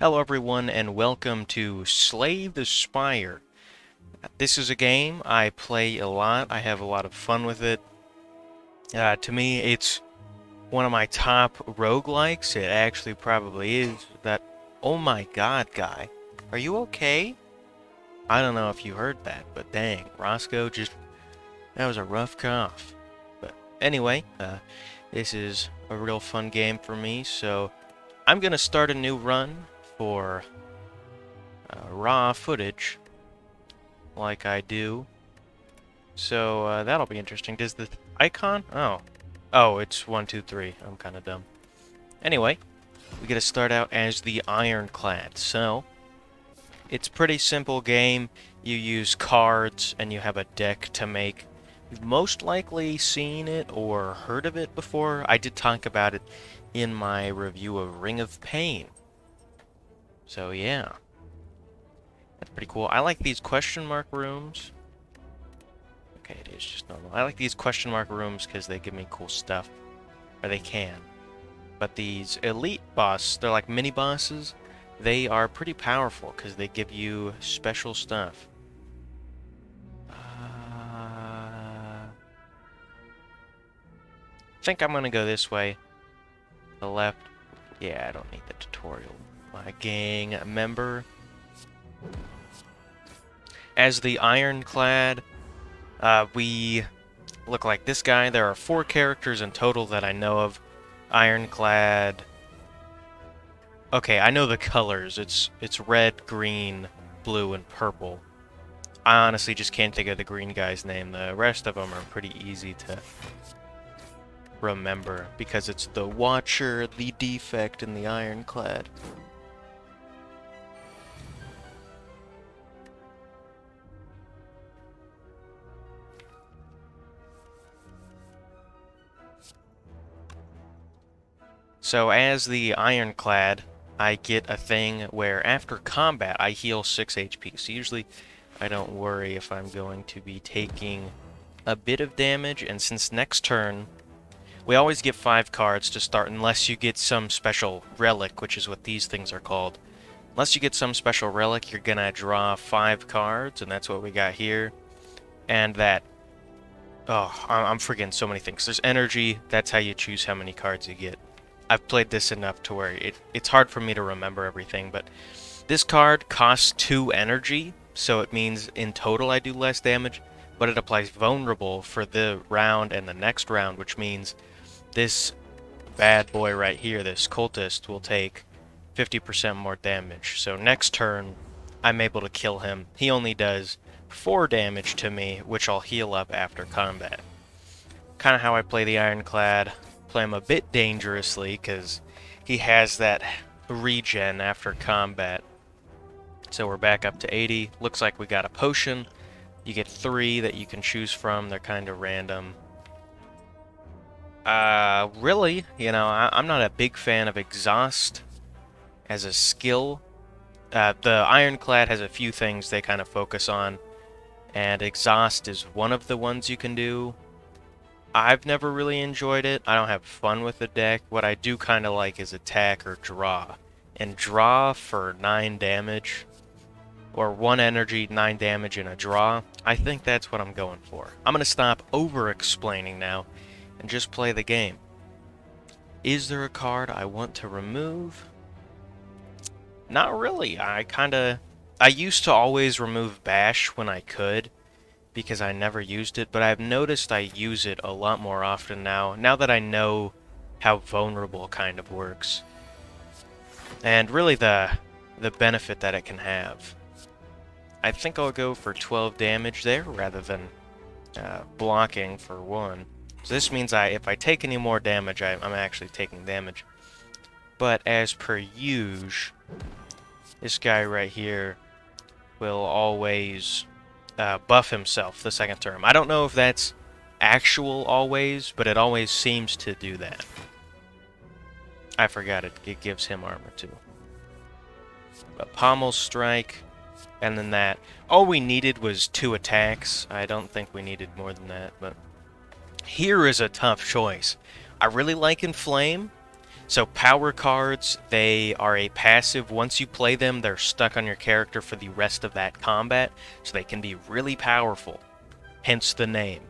Hello everyone and welcome to Slay the Spire. This is a game I play a lot. I have a lot of fun with it. To me, it's one of my top roguelikes. It actually probably is. That, oh my god, guy. Are you okay? I don't know if you heard that, but dang, Roscoe that was a rough cough. But anyway, this is a real fun game for me, so I'm gonna start a new run for raw footage like I do. So that'll be interesting. Does the icon? Oh, it's 1, 2, 3. I'm kind of dumb. Anyway, we get to start out as the Ironclad. So it's pretty simple game. You use cards and you have a deck to make. You've most likely seen it or heard of it before. I did talk about it in my review of Ring of Pain. So yeah. That's pretty cool. I like these question mark rooms. Okay, it is just normal. I like these question mark rooms because they give me cool stuff. Or they can. But these elite bosses, they're like mini bosses. They are pretty powerful because they give you special stuff. I think I'm going to go this way. The left. Yeah, I don't need the tutorial. My gang member. As the Ironclad, we look like this guy. There are 4 characters in total that I know of. Ironclad. Okay, I know the colors. It's red, green, blue, and purple. I honestly just can't think of the green guy's name. The rest of them are pretty easy to remember because it's the Watcher, the Defect, and the Ironclad. So as the Ironclad, I get a thing where after combat I heal 6 HP. So usually I don't worry if I'm going to be taking a bit of damage, and since next turn we always get 5 cards to start unless you get some special relic, which is what these things are called. Unless you get some special relic, you're gonna draw 5 cards, and that's what we got here. And that, oh, I'm forgetting so many things. There's energy, that's how you choose how many cards you get. I've played this enough to where it's hard for me to remember everything, but this card costs 2 energy, so it means in total I do less damage, but it applies vulnerable for the round and the next round, which means this bad boy right here, this cultist, will take 50% more damage. So next turn, I'm able to kill him. He only does 4 damage to me, which I'll heal up after combat. Kind of how I play the Ironclad. Play him a bit dangerously because he has that regen after combat. So we're back up to 80. Looks like we got a potion. You get 3 that you can choose from. They're kind of random. Really, I'm not a big fan of exhaust as a skill. The Ironclad has a few things they kind of focus on, and exhaust is one of the ones you can do. I've never really enjoyed it. I don't have fun with the deck. What I do kind of like is attack or draw. And draw for 9 damage, or 1 energy, 9 damage in a draw. I think that's what I'm going for. I'm going to stop over-explaining now and just play the game. Is there a card I want to remove? Not really. I used to always remove Bash when I could, because I never used it, but I've noticed I use it a lot more often now that I know how vulnerable kind of works. And really the benefit that it can have. I think I'll go for 12 damage there rather than blocking for 1. So this means if I take any more damage, I'm actually taking damage. But as per usual, this guy right here will always buff himself the second turn. I don't know if that's actual always, but it always seems to do that. I forgot it gives him armor too. But Pommel Strike, and then that. All we needed was 2 attacks. I don't think we needed more than that, but here is a tough choice. I really like Inflame, So power cards, they are a passive. Once you play them, they're stuck on your character for the rest of that combat, so they can be really powerful, hence the name.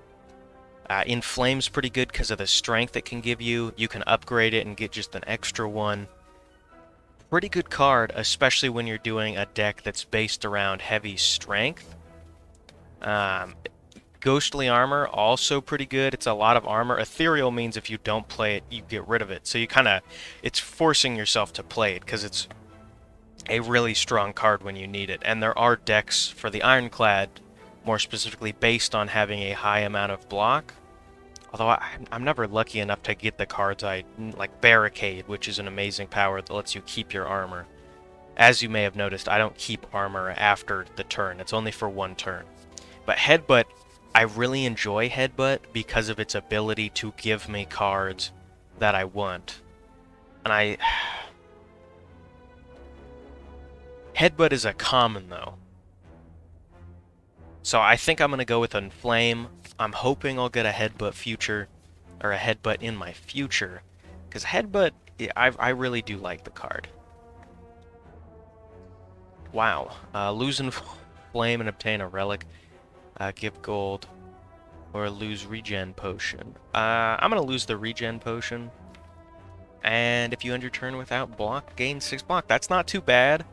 Inflame's pretty good because of the strength it can give you. You can upgrade it and get just an extra one. Pretty good card, especially when you're doing a deck that's based around heavy strength. Ghostly Armor, also pretty good. It's a lot of armor. Ethereal means if you don't play it, you get rid of it. So you kind of, it's forcing yourself to play it because it's a really strong card when you need it. And there are decks for the Ironclad, more specifically based on having a high amount of block. Although I'm never lucky enough to get the cards like Barricade, which is an amazing power that lets you keep your armor. As you may have noticed, I don't keep armor after the turn. It's only for one turn. But Headbutt, I really enjoy Headbutt because of its ability to give me cards that I want. And Headbutt is a common, though. So I think I'm going to go with Inflame. I'm hoping I'll get a Headbutt future, or a Headbutt in my future. Because Headbutt, I really do like the card. Wow. Lose Inflame and obtain a relic. Give gold. Or lose regen potion. I'm going to lose the regen potion. And if you end your turn without block, gain 6 block. That's not too bad.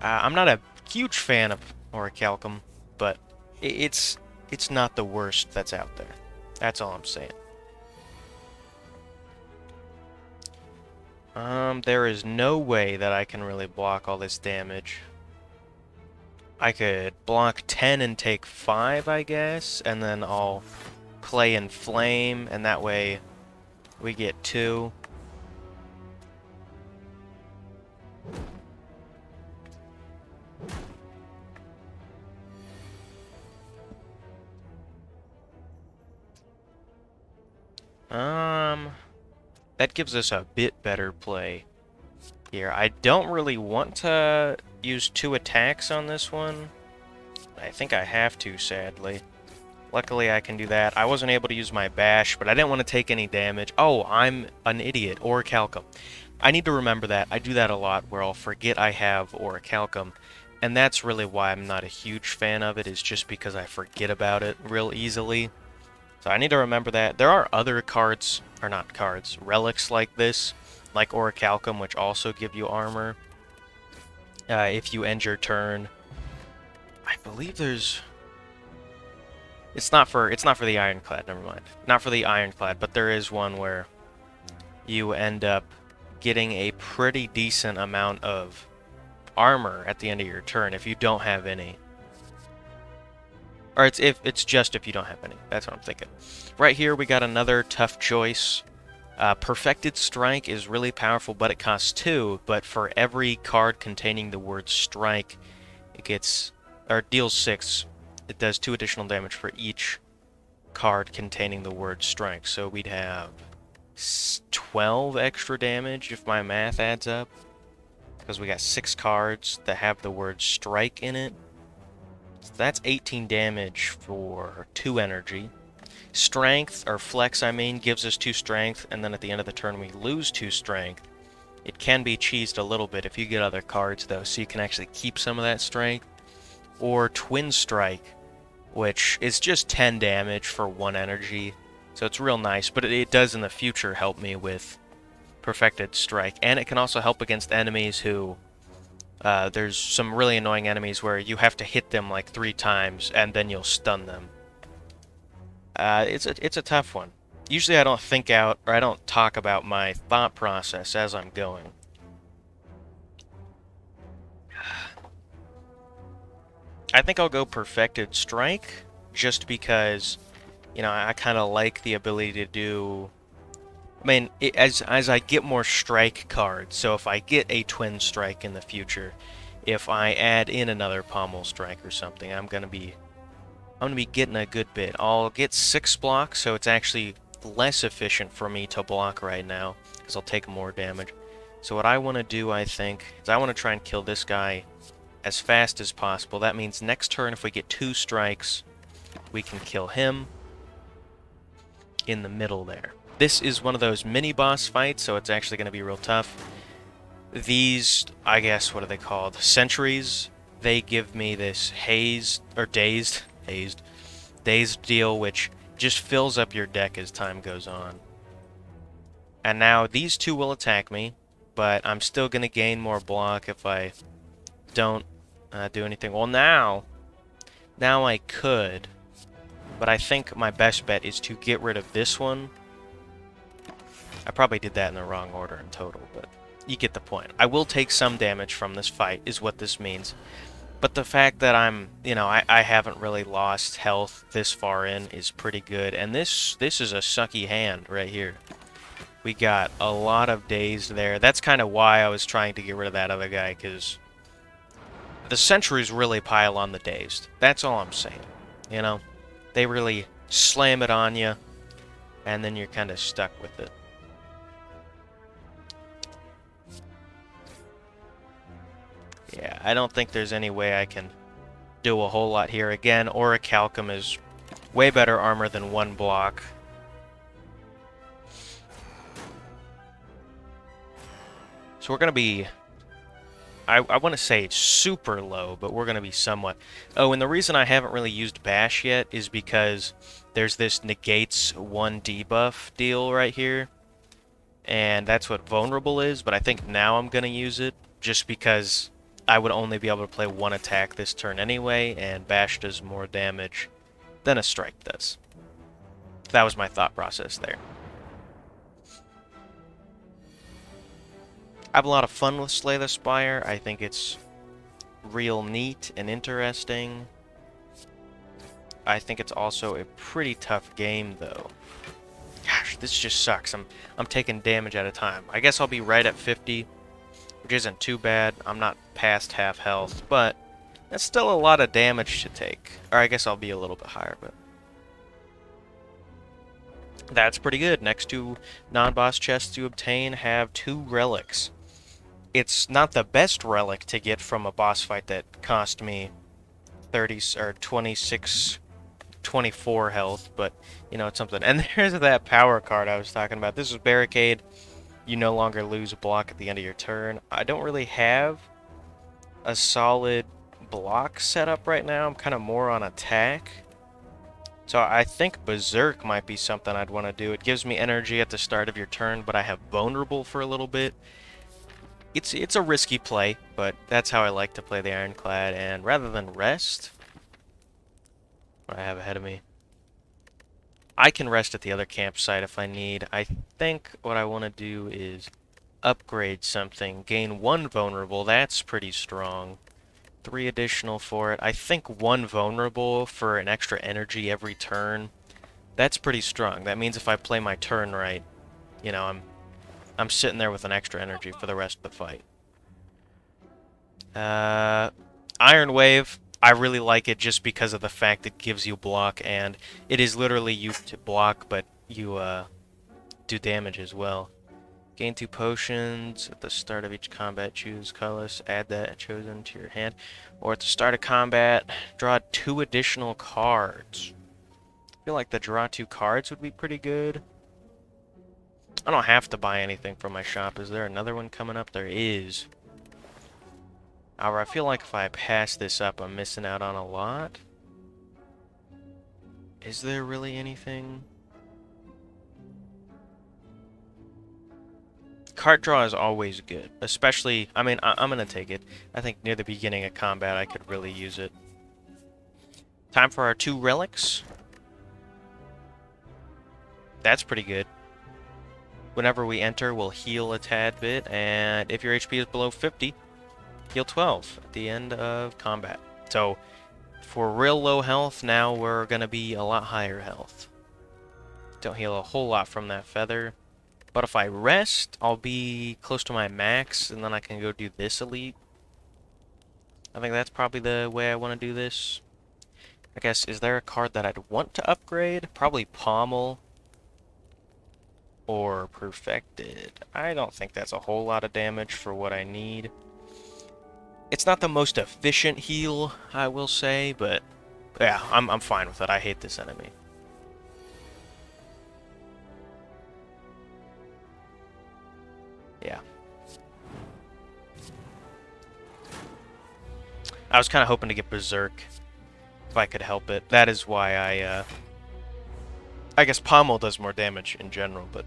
I'm not a huge fan of Orichalcum, but it's not the worst that's out there. That's all I'm saying. There is no way that I can really block all this damage. I could block 10 and take 5, I guess, and then I'll play Inflame, and that way we get 2. That gives us a bit better play here. I don't really want to use 2 attacks on this one. I think I have to, sadly. Luckily, I can do that. I wasn't able to use my bash, but I didn't want to take any damage. Oh, I'm an idiot. Orichalcum. I need to remember that. I do that a lot, where I'll forget I have Orichalcum. And that's really why I'm not a huge fan of it, is just because I forget about it real easily. So I need to remember that. There are other cards, or not cards, relics like this, like Orichalcum, which also give you armor. If you end your turn, I believe there's... It's not for the Ironclad, never mind. Not for the Ironclad, but there is one where you end up getting a pretty decent amount of armor at the end of your turn if you don't have any. Or it's just if you don't have any. That's what I'm thinking. Right here, we got another tough choice. Perfected Strike is really powerful, but it costs 2. But for every card containing the word Strike, it gets, or deals 6. It does 2 additional damage for each card containing the word Strike. So we'd have 12 extra damage if my math adds up, because we got 6 cards that have the word Strike in it. So that's 18 damage for 2 energy. Strength, or Flex, I mean, gives us 2 strength, and then at the end of the turn we lose 2 strength. It can be cheesed a little bit if you get other cards, though, so you can actually keep some of that strength. Or Twin Strike, which is just 10 damage for 1 energy, so it's real nice, but it does in the future help me with Perfected Strike. And it can also help against enemies who... there's some really annoying enemies where you have to hit them like 3 times, and then you'll stun them. It's a tough one. Usually I don't think out, or I don't talk about my thought process as I'm going. I think I'll go Perfected Strike, just because, you know, I kind of like the ability to do... I mean, as I get more strike cards, so if I get a Twin Strike in the future, if I add in another Pommel Strike or something, I'm gonna be getting a good bit. I'll get 6 blocks, so it's actually less efficient for me to block right now, because I'll take more damage. So what I want to do, I think, is I want to try and kill this guy as fast as possible. That means next turn, if we get 2 strikes, we can kill him in the middle there. This is one of those mini-boss fights, so it's actually going to be real tough. These, I guess, what are they called? Sentries. They give me this dazed deal, which just fills up your deck as time goes on. And now these two will attack me, but I'm still going to gain more block if I don't do anything. Well, now I could, but I think my best bet is to get rid of this one. I probably did that in the wrong order in total, but you get the point. I will take some damage from this fight, is what this means. But the fact that I haven't really lost health this far in is pretty good. And this is a sucky hand right here. We got a lot of dazed there. That's kind of why I was trying to get rid of that other guy, because the sentries really pile on the dazed. That's all I'm saying. You know? They really slam it on you, and then you're kind of stuck with it. Yeah, I don't think there's any way I can do a whole lot here. Again, Orichalcum is way better armor than one block. So we're going to be... I want to say it's super low, but we're going to be somewhat... Oh, and the reason I haven't really used Bash yet is because there's this negates 1 debuff deal right here. And that's what Vulnerable is, but I think now I'm going to use it just because I would only be able to play one attack this turn anyway, and Bash does more damage than a Strike does. That was my thought process there. I have a lot of fun with Slay the Spire. I think it's real neat and interesting. I think it's also a pretty tough game, though. Gosh, this just sucks. I'm taking damage at a time. I guess I'll be right at 50, which isn't too bad. I'm not past half health, but that's still a lot of damage to take. Or I guess I'll be a little bit higher, but... That's pretty good. Next two non-boss chests to obtain have 2 relics. It's not the best relic to get from a boss fight that cost me 30 or 26, 24 health, but you know, it's something. And there's that power card I was talking about. This is Barricade. You no longer lose a block at the end of your turn. I don't really have a solid block set up right now. I'm kind of more on attack. So I think Berserk might be something I'd want to do. It gives me energy at the start of your turn, but I have Vulnerable for a little bit. It's a risky play, but that's how I like to play the Ironclad. And rather than rest, what I have ahead of me, I can rest at the other campsite if I need. I think what I want to do is upgrade something. Gain 1 Vulnerable. That's pretty strong. 3 additional for it. I think 1 Vulnerable for an extra energy every turn. That's pretty strong. That means if I play my turn right, you know, I'm sitting there with an extra energy for the rest of the fight. Iron Wave, I really like it just because of the fact it gives you block, and it is literally used to block, but you do damage as well. Gain 2 potions at the start of each combat. Choose colorless. Add that chosen to your hand. Or at the start of combat, draw 2 additional cards. I feel like the draw 2 cards would be pretty good. I don't have to buy anything from my shop. Is there another one coming up? There is. However, I feel like if I pass this up, I'm missing out on a lot. Is there really anything? Card draw is always good. Especially, I mean, I'm going to take it. I think near the beginning of combat, I could really use it. Time for our 2 relics. That's pretty good. Whenever we enter, we'll heal a tad bit, and if your HP is below 50, heal 12 at the end of combat. So, for real low health, now we're going to be a lot higher health. Don't heal a whole lot from that feather, but if I rest, I'll be close to my max, and then I can go do this elite. I think that's probably the way I want to do this. I guess, is there a card that I'd want to upgrade? Probably Pommel. Or Perfected. I don't think that's a whole lot of damage for what I need. It's not the most efficient heal, I will say, but yeah, I'm fine with it. I hate this enemy. I was kind of hoping to get Berserk if I could help it. That is why I guess Pommel does more damage in general, but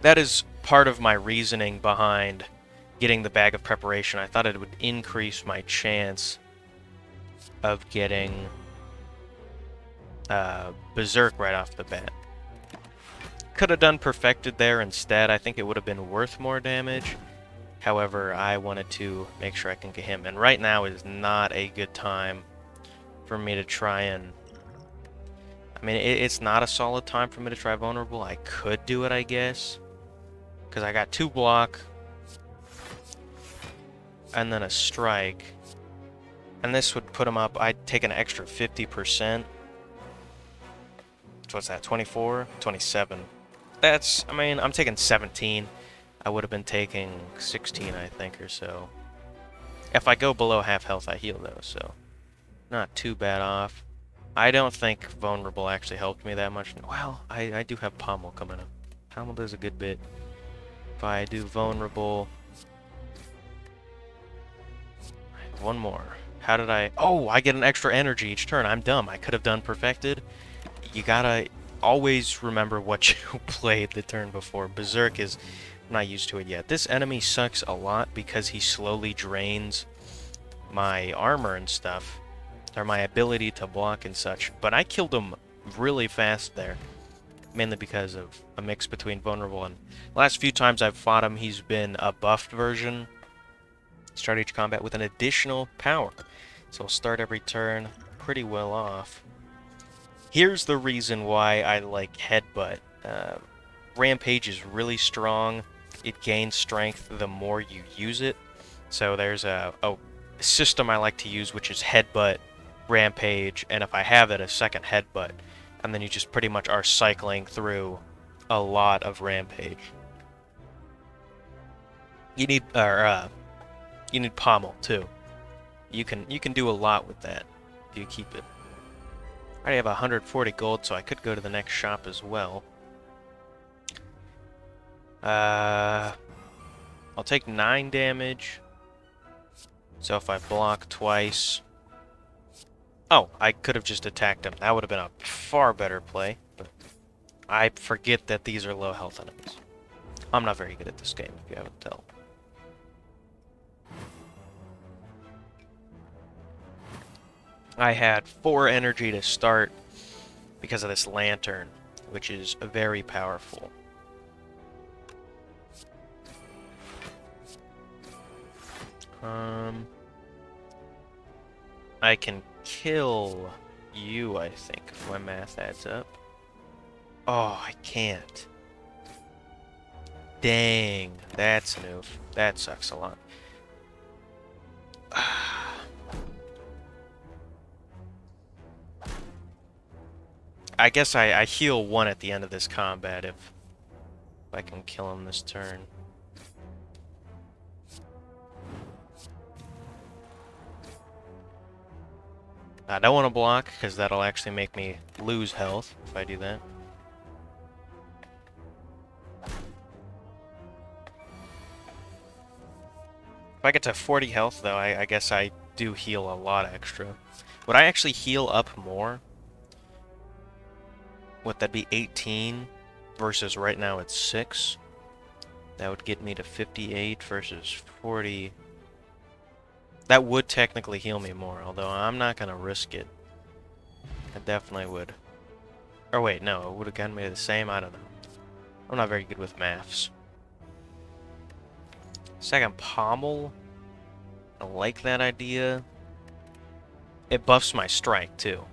that is part of my reasoning behind getting the Bag of Preparation. I thought it would increase my chance of getting Berserk right off the bat. Could have done Perfected there instead. I think it would have been worth more damage. However, I wanted to make sure I can get him. And right now is not a good time for me to try and... I mean, it's not a solid time for me to try Vulnerable. I could do it, I guess. Because I got 2 block. And then a strike. And this would put him up. I'd take an extra 50%. So what's that? 24? 27. That's... I mean, I'm taking 17. I would have been taking 16, I think, or so. If I go below half health, I heal, though, so... Not too bad off. I don't think Vulnerable actually helped me that much. Well, I do have Pommel coming up. Pommel does a good bit. If I do Vulnerable... One more. How did I... Oh, I get an extra energy each turn. I'm dumb. I could have done Perfected. You gotta always remember what you played the turn before. Berserk is... I'm not used to it yet. This enemy sucks a lot because he slowly drains my armor and stuff, or my ability to block and such. But I killed him really fast there, mainly because of a mix between Vulnerable and... Last few times I've fought him, he's been a buffed version. Start each combat with an additional power. So I'll start every turn pretty well off. Here's the reason why I like Headbutt. Rampage is really strong. It gains strength the more you use it. So there's a system I like to use, which is Headbutt, Rampage, and if I have it, a second Headbutt. And then you just pretty much are cycling through a lot of Rampage. You need Pommel too. You can do a lot with that if you keep it. I already have 140 gold, so I could go to the next shop as well. I'll take 9 damage. So if I block twice... Oh, I could have just attacked him. That would have been a far better play. But I forget that these are low health enemies. I'm not very good at this game, if you haven't told. I had 4 energy to start because of this lantern, which is very powerful. I can kill you, I think, if my math adds up. Oh, I can't. Dang, that's an oof. That sucks a lot. I guess I heal 1 at the end of this combat if I can kill him this turn. I don't want to block, because that'll actually make me lose health if I do that. If I get to 40 health, though, I guess I do heal a lot extra. Would I actually heal up more? Would that be 18 versus right now it's 6? That would get me to 58 versus 40. That would technically heal me more, although I'm not going to risk it. I definitely would. Or wait, no, it would have gotten me the same? I don't know. I'm not very good with maths. Second Pommel. I like that idea. It buffs my strike, too.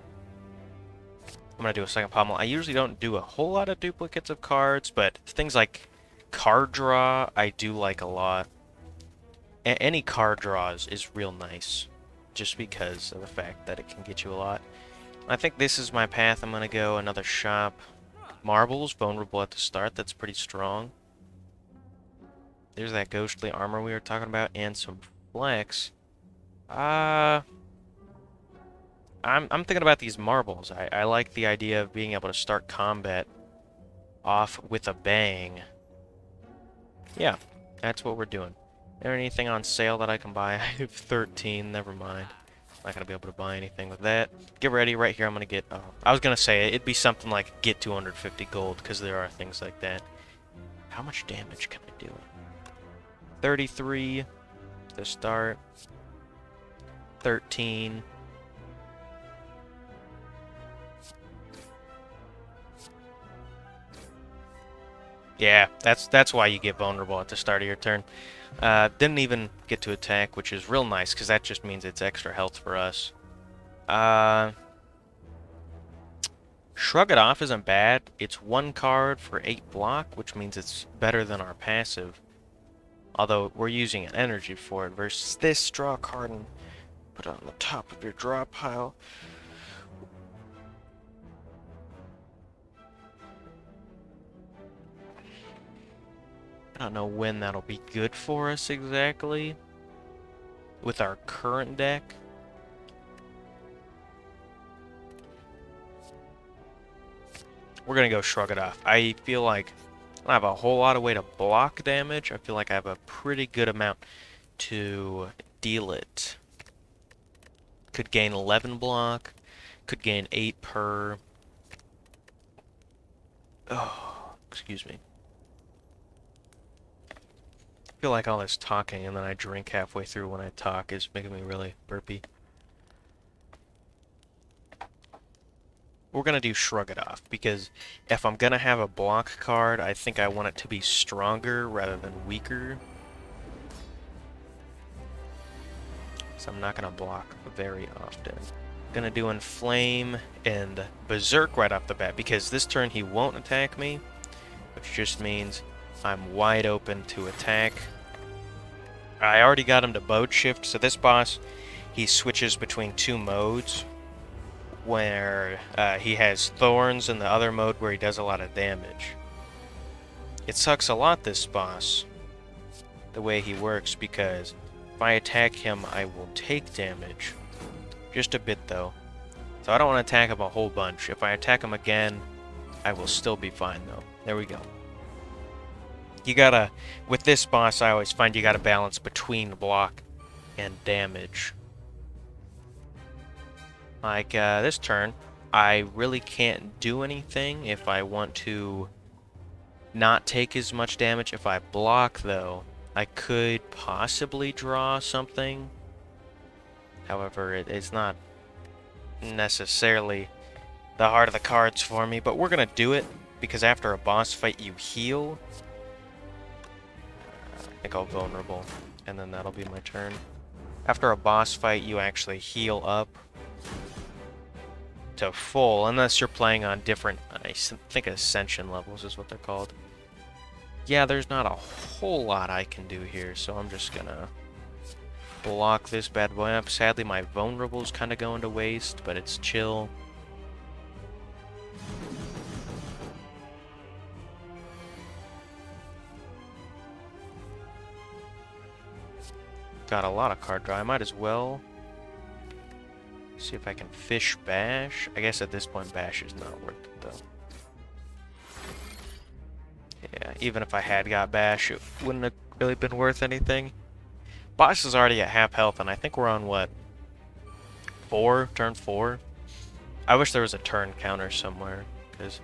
I'm going to do a second Pommel. I usually don't do a whole lot of duplicates of cards, but things like card draw, I do like a lot. Any card draws is real nice, just because of the fact that it can get you a lot. I think this is my path. I'm going to go another shop. Marbles, vulnerable at the start. That's pretty strong. There's that ghostly armor we were talking about, and some flex. I'm thinking about these marbles. I like the idea of being able to start combat off with a bang. Yeah, that's what we're doing. there anything on sale that I can buy? I have 13, never mind. Not gonna be able to buy anything with that. Get ready, right here I'm gonna get, I was gonna say, it'd be something like get 250 gold, because there are things like that. How much damage can I do? 33 to start. 13. Yeah, that's why you get vulnerable at the start of your turn. Didn't even get to attack, which is real nice, because that just means it's extra health for us. Shrug It Off isn't bad. It's 1 card for 8 block, which means it's better than our passive. Although, we're using an energy for it, versus this, draw a card and put it on the top of your draw pile. I don't know when that'll be good for us exactly with our current deck. We're gonna go Shrug It Off. I feel like I don't have a whole lot of way to block damage. I feel like I have a pretty good amount to deal it. Could gain 11 block, could gain 8 per. Oh, excuse me. I feel like all this talking and then I drink halfway through when I talk is making me really burpy. We're gonna do Shrug It Off, because if I'm gonna have a block card, I think I want it to be stronger rather than weaker. So I'm not gonna block very often. Gonna do Inflame and Berserk right off the bat, because this turn he won't attack me, which just means I'm wide open to attack. I already got him to Mode Shift, so this boss, he switches between 2 modes, where he has Thorns in the other mode where he does a lot of damage. It sucks a lot, this boss, the way he works, because if I attack him, I will take damage. Just a bit, though. So I don't want to attack him a whole bunch. If I attack him again, I will still be fine, though. There we go. You gotta, with this boss, I always find you gotta balance between block and damage. Like, this turn, I really can't do anything if I want to not take as much damage. If I block, though, I could possibly draw something. However, it's not necessarily the heart of the cards for me, but we're gonna do it, because after a boss fight, you heal. I think I'll vulnerable, and then that'll be my turn. After a boss fight, you actually heal up to full, unless you're playing on different, I think Ascension levels is what they're called. Yeah, there's not a whole lot I can do here, so I'm just gonna block this bad boy up. Sadly, my vulnerable's kind of going to waste, but it's chill. Got a lot of card draw. I might as well see if I can fish Bash. I guess at this point Bash is not worth it, though. Yeah, even if I had got Bash, it wouldn't have really been worth anything. Boss is already at half health, and I think we're on, what, 4? Turn 4? I wish there was a turn counter somewhere, because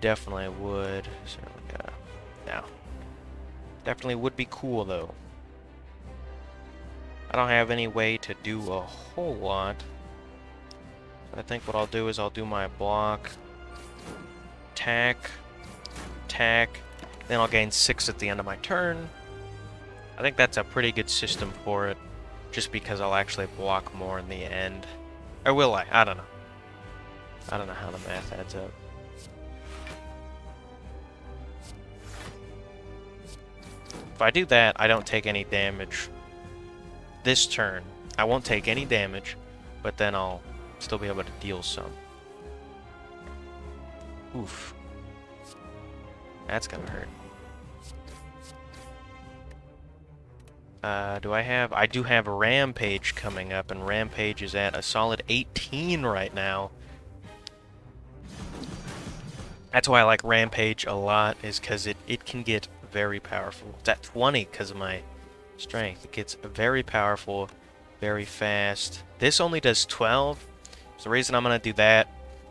definitely would. So, no. Definitely would be cool, though. I don't have any way to do a whole lot. So I think what I'll do is I'll do my block, attack, then I'll gain 6 at the end of my turn. I think that's a pretty good system for it, just because I'll actually block more in the end. Or will I? I don't know. I don't know how the math adds up. If I do that, I don't take any damage. This turn, I won't take any damage, but then I'll still be able to deal some. Oof. That's gonna hurt. Do I have... I do have Rampage coming up, and Rampage is at a solid 18 right now. That's why I like Rampage a lot, is because it can get very powerful. It's at 20 because of my Strength. It gets very powerful, very fast. This only does 12. So the reason I'm going to do that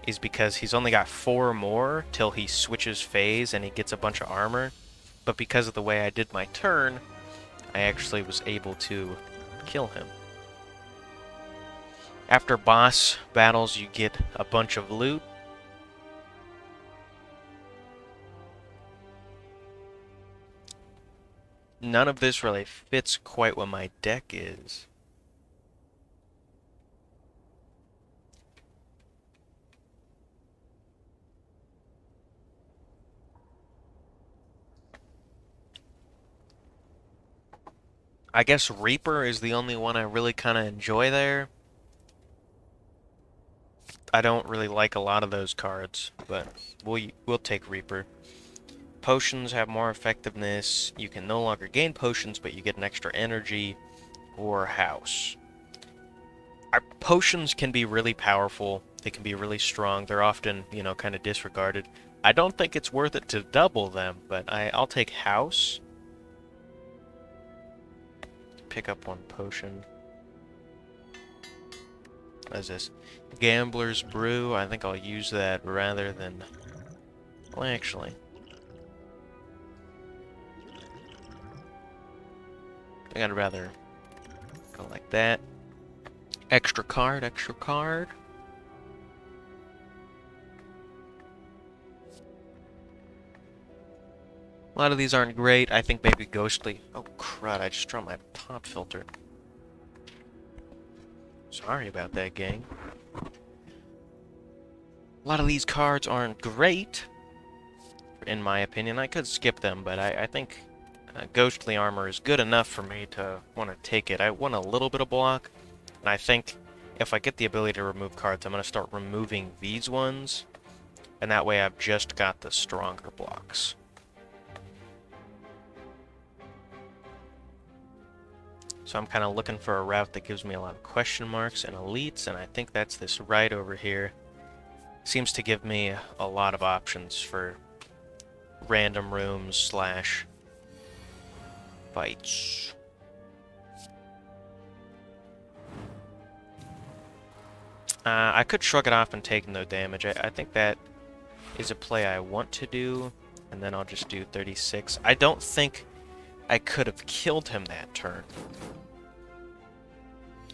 is because he's only got 4 more till he switches phase and he gets a bunch of armor. But because of the way I did my turn, I actually was able to kill him. After boss battles, you get a bunch of loot. None of this really fits quite what my deck is. I guess Reaper is the only one I really kind of enjoy there. I don't really like a lot of those cards, but we'll take Reaper. Potions have more effectiveness. You can no longer gain potions, but you get an extra energy or house. Our potions can be really powerful. They can be really strong. They're often, you know, kind of disregarded. I don't think it's worth it to double them, but I'll take house. Pick up 1 potion. What is this? Gambler's Brew. I think I'll use that rather than... Well, actually... I think I'd rather go like that. Extra card, extra card. A lot of these aren't great. I think maybe Ghostly... Oh, crud, I just dropped my pop filter. Sorry about that, gang. A lot of these cards aren't great, in my opinion. I could skip them, but I think Ghostly Armor is good enough for me to want to take it. I want a little bit of block, and I think if I get the ability to remove cards, I'm going to start removing these ones, and that way I've just got the stronger blocks. So I'm kind of looking for a route that gives me a lot of question marks and elites, and I think that's this right over here. Seems to give me a lot of options for random rooms slash fights. I could shrug it off and take no damage. I think that is a play I want to do, and then I'll just do 36. I don't think I could have killed him that turn,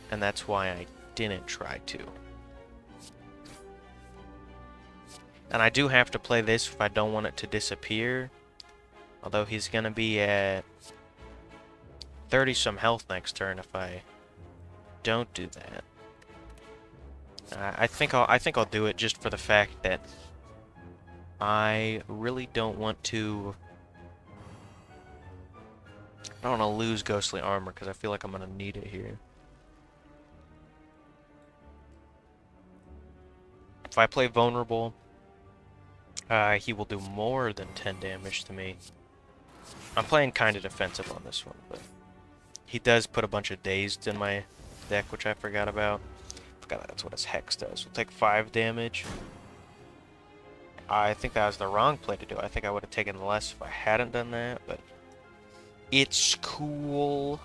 and that's why I didn't try to. And I do have to play this if I don't want it to disappear, although he's going to be at 30-some health next turn if I don't do that. I think I'll do it just for the fact that I really don't want to... I don't want to lose Ghostly Armor because I feel like I'm going to need it here. If I play Vulnerable, he will do more than 10 damage to me. I'm playing kind of defensive on this one, but he does put a bunch of Dazed in my deck, which I forgot about. Forgot that's what his Hex does. We'll take 5 damage. I think that was the wrong play to do. I think I would have taken less if I hadn't done that, but it's cool.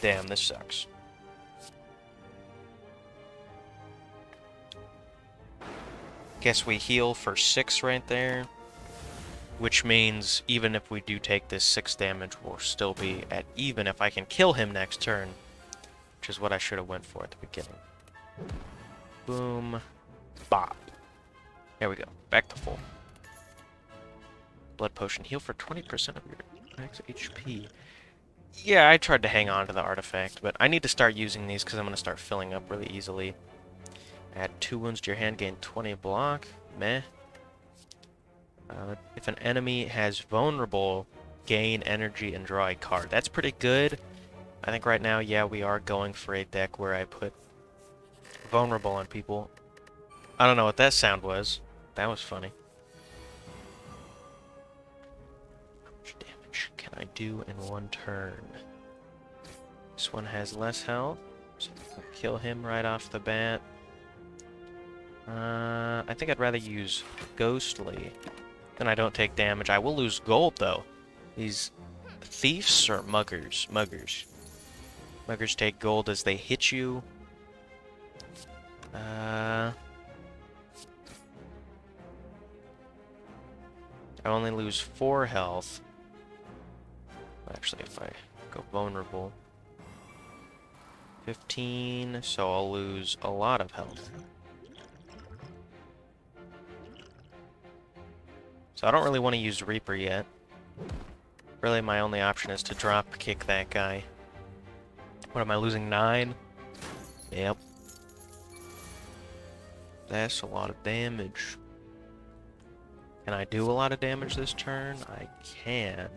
Damn, this sucks. Guess we heal for 6 right there, which means even if we do take this 6 damage, we'll still be at even if I can kill him next turn, which is what I should have went for at the beginning. Boom. Bop. There we go. Back to full. Blood potion. Heal for 20% of your max HP. Yeah, I tried to hang on to the artifact, but I need to start using these because I'm going to start filling up really easily. Add 2 wounds to your hand, gain 20 block. Meh. If an enemy has vulnerable, gain energy and draw a card. That's pretty good. I think right now, yeah, we are going for a deck where I put vulnerable on people. I don't know what that sound was. That was funny. How much damage can I do in 1 turn? This one has less health, so I'll kill him right off the bat. I think I'd rather use Ghostly Then I don't take damage. I will lose gold, though. These thieves or muggers? Muggers. Muggers take gold as they hit you. I only lose 4 health. Actually, if I go vulnerable. 15, so I'll lose a lot of health. So I don't really want to use Reaper yet. Really, my only option is to drop kick that guy. What am I losing? 9? Yep. That's a lot of damage. Can I do a lot of damage this turn? I can.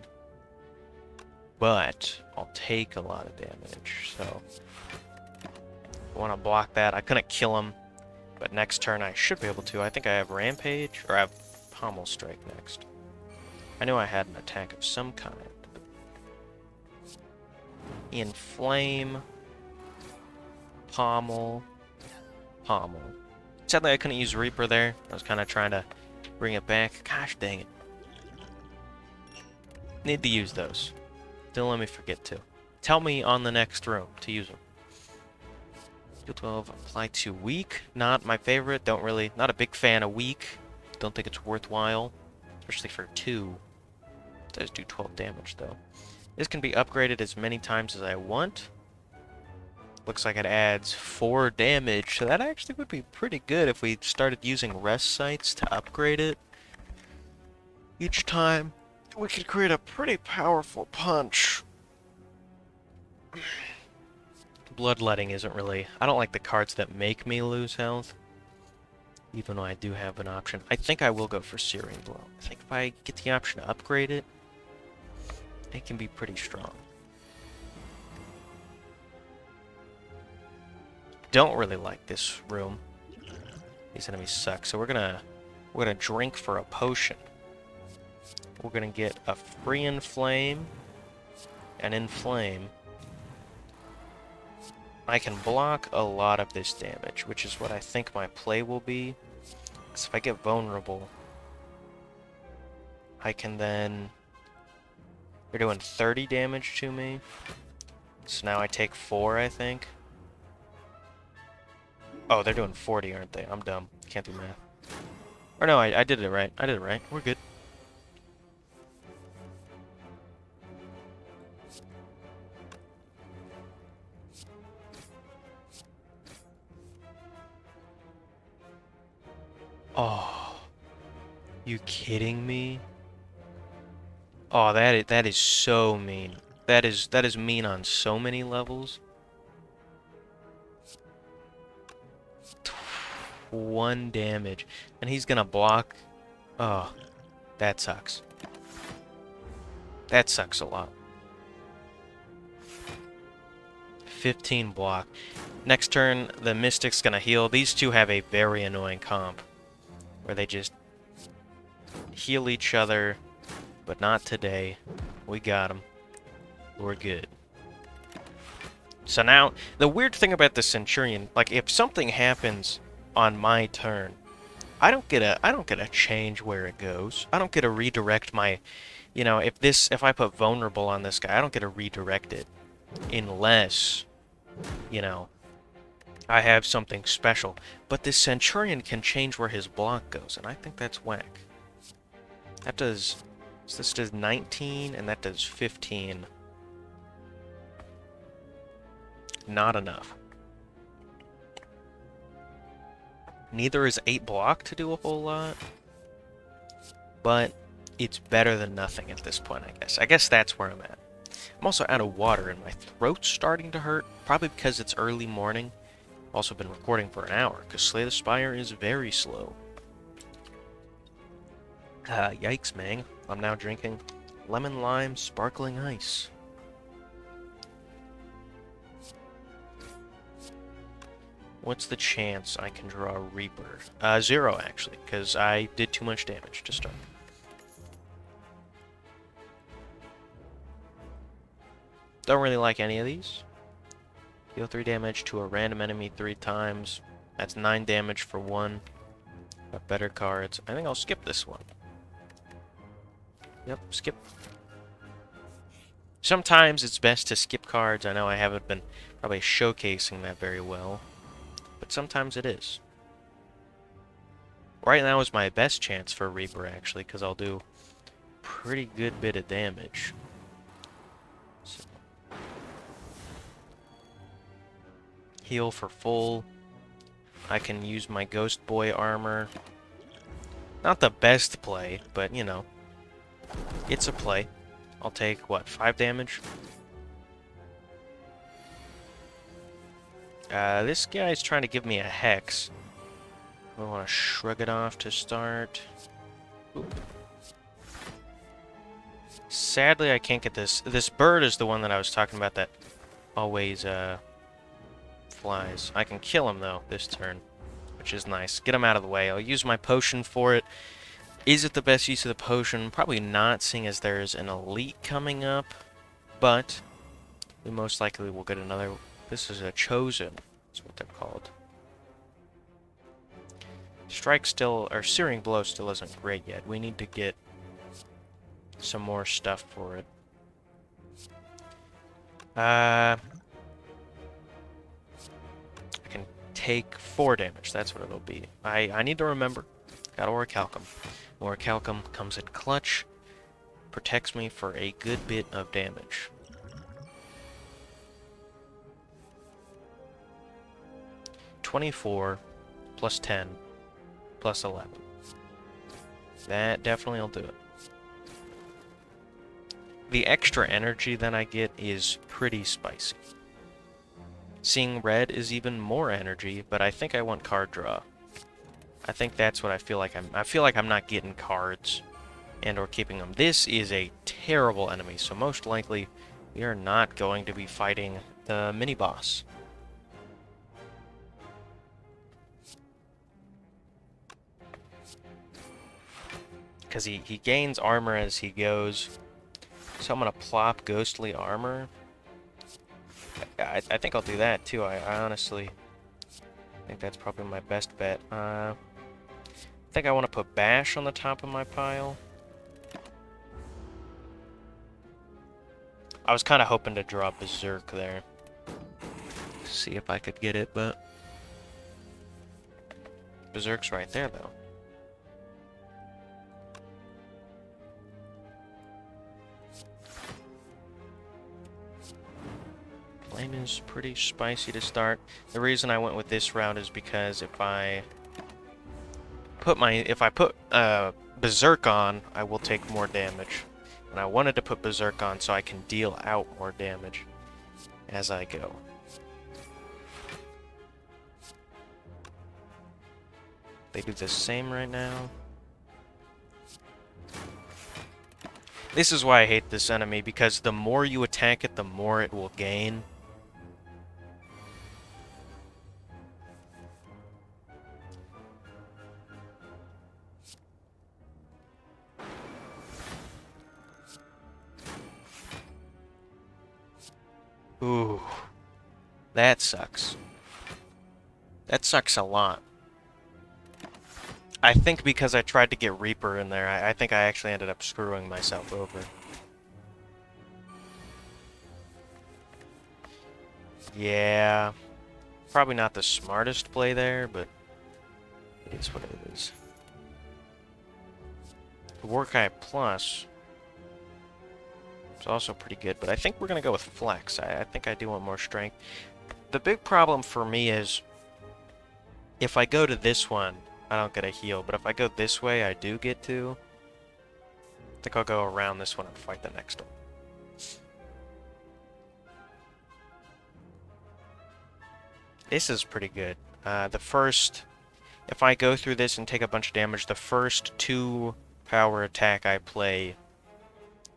But I'll take a lot of damage, so I want to block that. I couldn't kill him, but next turn I should be able to. I think I have Rampage, or I have Pommel Strike next. I knew I had an attack of some kind. Inflame, Pommel, Pommel. Sadly, I couldn't use Reaper there. I was kind of trying to bring it back. Gosh dang it. Need to use those. Don't let me forget to. Tell me on the next room to use them. Skill 12, apply to weak. Not my favorite. Not a big fan of weak. Don't think it's worthwhile. Especially for 2. It does do 12 damage though. This can be upgraded as many times as I want. Looks like it adds 4 damage. So that actually would be pretty good if we started using rest sites to upgrade it. Each time we could create a pretty powerful punch. Bloodletting isn't really... I don't like the cards that make me lose health. Even though I do have an option. I think I will go for Searing Blow. I think if I get the option to upgrade it, it can be pretty strong. Don't really like this room. These enemies suck. So we're gonna drink for a potion. We're gonna get a free Inflame, and Inflame. I can block a lot of this damage, which is what I think my play will be. Because if I get vulnerable, I can then... They're doing 30 damage to me. So now I take 4, I think. Oh, they're doing 40, aren't they? I'm dumb. Can't do math. Or no, I did it right. I did it right. We're good. Oh, you kidding me? Oh, that is so mean. That is mean on so many levels. 1 damage, and he's gonna block. Oh, that sucks. That sucks a lot. 15 block. Next turn, the Mystic's gonna heal. These two have a very annoying comp, where they just heal each other, but not today. We got them. We're good. So now, the weird thing about the Centurion, like if something happens on my turn, I don't get a change where it goes. I don't get to redirect my, you know, if I put vulnerable on this guy, I don't get to redirect it unless, you know, I have something special. But this Centurion can change where his block goes, and I think that's whack. That does... So this does 19, and that does 15. Not enough. Neither is 8 block to do a whole lot. But it's better than nothing at this point, I guess. I guess that's where I'm at. I'm also out of water, and my throat's starting to hurt. Probably because it's early morning. Also been recording for an hour, because Slay the Spire is very slow. Yikes, man. I'm now drinking lemon lime sparkling ice. What's the chance I can draw a Reaper? 0, actually, because I did too much damage to start. Don't really like any of these. Deal 3 damage to a random enemy 3 times. That's 9 damage for 1. Got better cards. I think I'll skip this one. Yep, skip. Sometimes it's best to skip cards. I know I haven't been probably showcasing that very well, but sometimes it is. Right now is my best chance for Reaper, actually, because I'll do a pretty good bit of damage. So. Heal for full. I can use my Ghost Boy armor. Not the best play, but, you know, it's a play. I'll take, what, 5 damage? This guy's trying to give me a Hex. I want to shrug it off to start. Oop. Sadly, I can't get this. This bird is the one that I was talking about that always flies. I can kill him, though, this turn, which is nice. Get him out of the way. I'll use my potion for it. Is it the best use of the potion? Probably not, seeing as there's an elite coming up, but we most likely will get another. This is a chosen. That's what they're called. Strike still, or Searing Blow still isn't great yet. We need to get some more stuff for it. I can take 4 damage. That's what it'll be. I need to remember. Got Orichalcum. Orichalcum comes in clutch. Protects me for a good bit of damage. $24 plus 10 plus 11. That definitely will do it. The extra energy that I get is pretty spicy. Seeing red is even more energy, but I think I want card draw. I think that's what I feel like I'm not getting cards and or keeping them. This is a terrible enemy, so most likely we are not going to be fighting the mini boss. Because he gains armor as he goes. So I'm going to plop Ghostly Armor. I think I'll do that too. I honestly think that's probably my best bet. I think I want to put Bash on the top of my pile. I was kind of hoping to draw Berserk there. See if I could get it, but Berserk's right there though. Flame is pretty spicy to start. The reason I went with this route is because if I put Berserk on, I will take more damage. And I wanted to put Berserk on so I can deal out more damage as I go. They do the same right now. This is why I hate this enemy, because the more you attack it, the more it will gain. Ooh, that sucks. That sucks a lot. I think because I tried to get Reaper in there, I think I actually ended up screwing myself over. Yeah, probably not the smartest play there, but it is what it is. The Warkai Plus is also pretty good, but I think we're going to go with Flex. I think I do want more strength. The big problem for me is if I go to this one, I don't get a heal, but if I go this way, I do get to. I think I'll go around this one and fight the next one. This is pretty good. If I go through this and take a bunch of damage, the first 2 power attack I play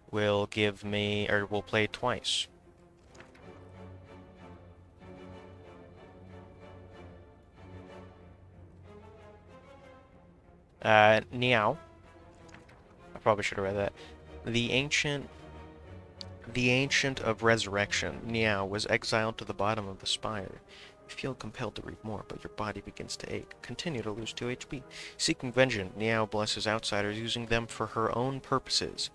will give me, or will play twice. Niao. I probably should have read that. The Ancient of Resurrection, Niao, was exiled to the bottom of the Spire. You feel compelled to read more, but your body begins to ache. Continue to lose 2 HP. Seeking vengeance, Niao blesses outsiders, using them for her own purposes.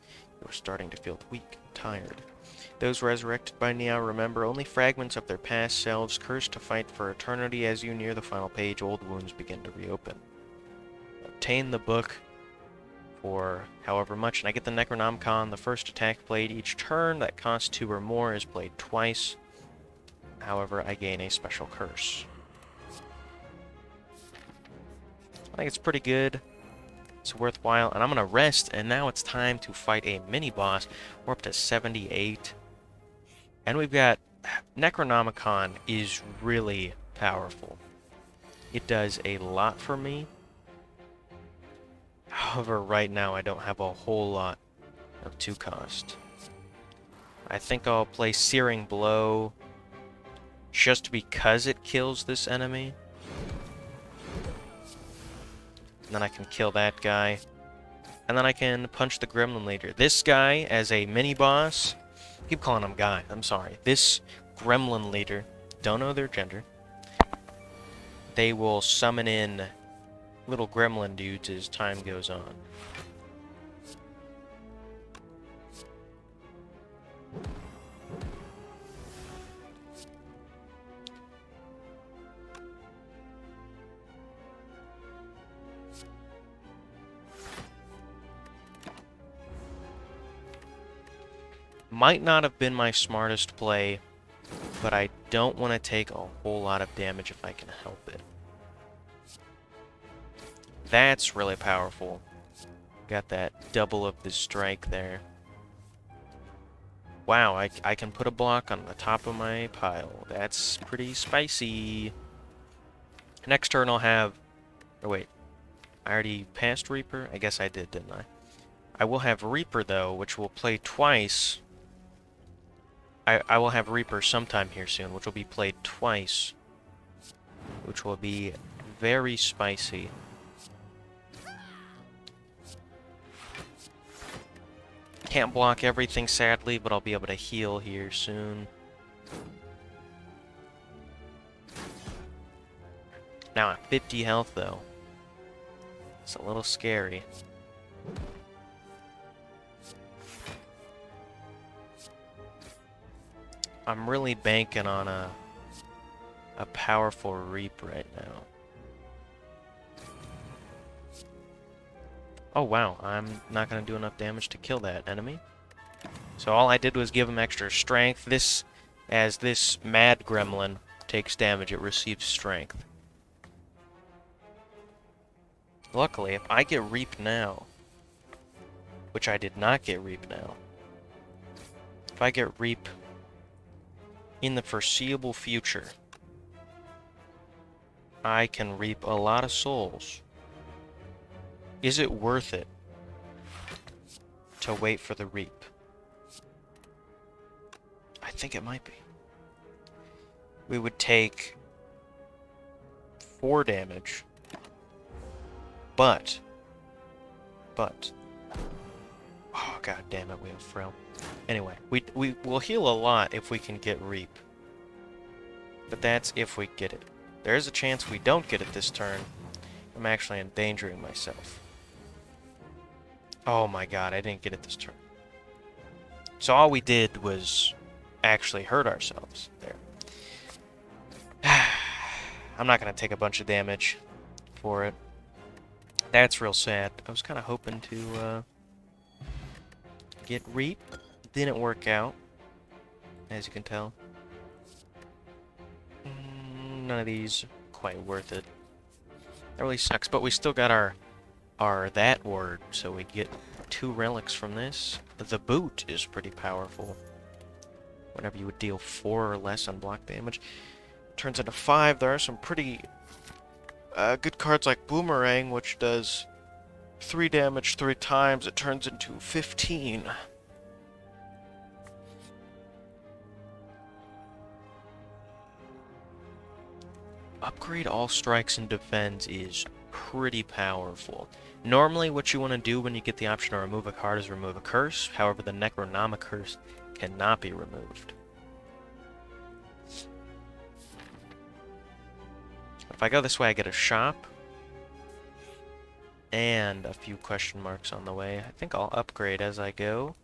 You're starting to feel weak, tired. Those resurrected by now remember only fragments of their past selves, cursed to fight for eternity. As you near the final page, old wounds begin to reopen. Obtain the book for however much, and I get the Necronomicon. The first attack played each turn that costs 2 or more is played twice. However, I gain a special curse. I think it's pretty good. It's worthwhile, and I'm going to rest, and now it's time to fight a mini-boss. We're up to 78. And we've got... Necronomicon is really powerful. It does a lot for me. However, right now I don't have a whole lot of 2 cost. I think I'll play Searing Blow just because it kills this enemy. And then I can kill that guy. And then I can punch the Gremlin Leader. This guy, as a mini-boss... I keep calling him guy, I'm sorry. This Gremlin Leader, don't know their gender. They will summon in little gremlin dudes as time goes on. Might not have been my smartest play, but I don't want to take a whole lot of damage if I can help it. That's really powerful. Got that double of the strike there. Wow, I can put a block on the top of my pile. That's pretty spicy. Next turn I'll have... Oh wait, I already passed Reaper? I guess I did, didn't I? I will have Reaper though, which will play twice. I will have Reaper sometime here soon, which will be played twice. Which will be very spicy. Can't block everything, sadly, but I'll be able to heal here soon. Now at 50 health, though. It's a little scary. I'm really banking on a powerful Reap right now. Oh wow, I'm not going to do enough damage to kill that enemy. So all I did was give him extra strength. As this mad gremlin takes damage, it receives strength. Luckily, if I get Reap now, which I did not get Reap now, if I get Reap in the foreseeable future, I can reap a lot of souls. Is it worth it to wait for the Reap? I think it might be. We would take 4 damage, but, oh god damn it, we have Frail. Anyway, we will heal a lot if we can get Reap. But that's if we get it. There is a chance we don't get it this turn. I'm actually endangering myself. Oh my god, I didn't get it this turn. So all we did was actually hurt ourselves there. I'm not going to take a bunch of damage for it. That's real sad. I was kind of hoping to get Reap. Didn't work out, as you can tell. None of these quite worth it. That really sucks, but we still got our that word, so we get 2 relics from this. The boot is pretty powerful. Whenever you would deal 4 or less on block damage, turns into 5. There are some pretty good cards like Boomerang, which does 3 damage 3 times. It turns into 15. Upgrade all strikes and defense is pretty powerful. Normally what you want to do when you get the option to remove a card is remove a curse. However, the Necronomicon curse cannot be removed. If I go this way, I get a shop. And a few question marks on the way. I think I'll upgrade as I go.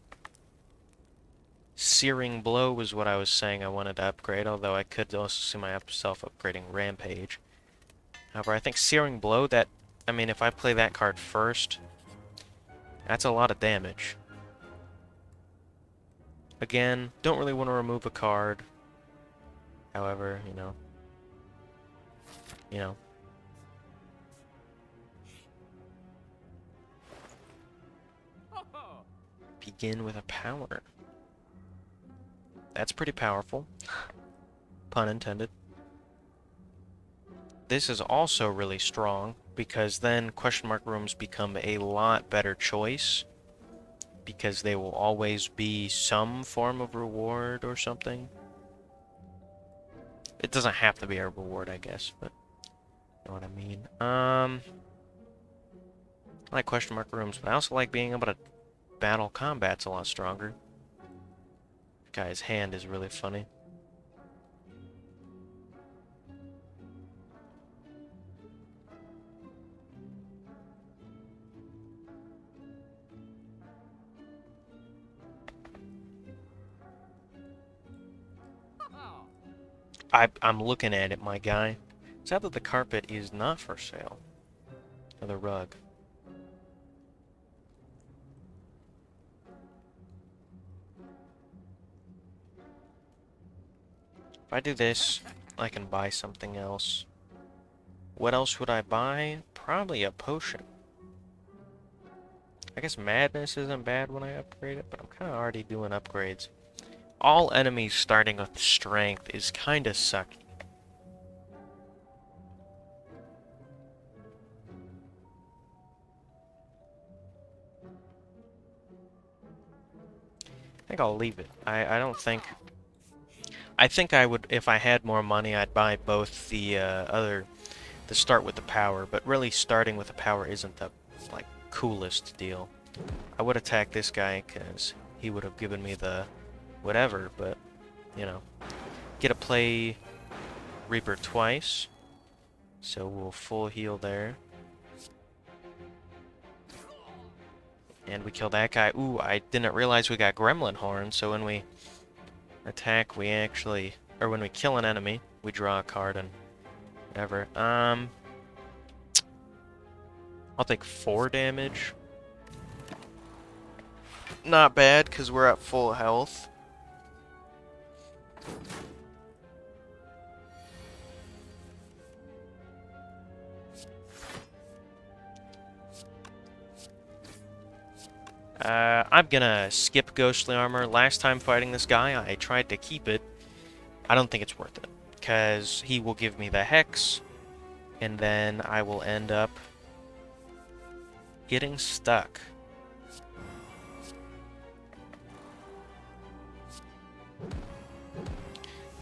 Searing Blow was what I was saying I wanted to upgrade, although I could also see myself upgrading Rampage. However, I think Searing Blow, that, I mean, if I play that card first, that's a lot of damage. Again, don't really want to remove a card. However, you know. Begin with a power. That's pretty powerful. Pun intended. This is also really strong, because then question mark rooms become a lot better choice, because they will always be some form of reward or something. It doesn't have to be a reward, I guess, but you know what I mean. I like question mark rooms, but I also like being able to battle combat's a lot stronger. Guy's hand is really funny. I'm looking at it, my guy. It's sad that the carpet is not for sale. Or the rug. If I do this, I can buy something else. What else would I buy? Probably a potion. I guess Madness isn't bad when I upgrade it, but I'm kind of already doing upgrades. All enemies starting with Strength is kind of sucky. I think I'll leave it. I don't think... I think I would, if I had more money, I'd buy both the start with the power, but really starting with the power isn't the, like, coolest deal. I would attack this guy, because he would have given me the whatever, but, you know. Get to play Reaper twice, so we'll full heal there. And we kill that guy. Ooh, I didn't realize we got Gremlin Horn, so when we attack, we actually, or when we kill an enemy, we draw a card and whatever. I'll take 4 damage. Not bad, because we're at full health. I'm gonna skip Ghostly Armor. Last time fighting this guy, I tried to keep it. I don't think it's worth it, because he will give me the Hex, and then I will end up getting stuck.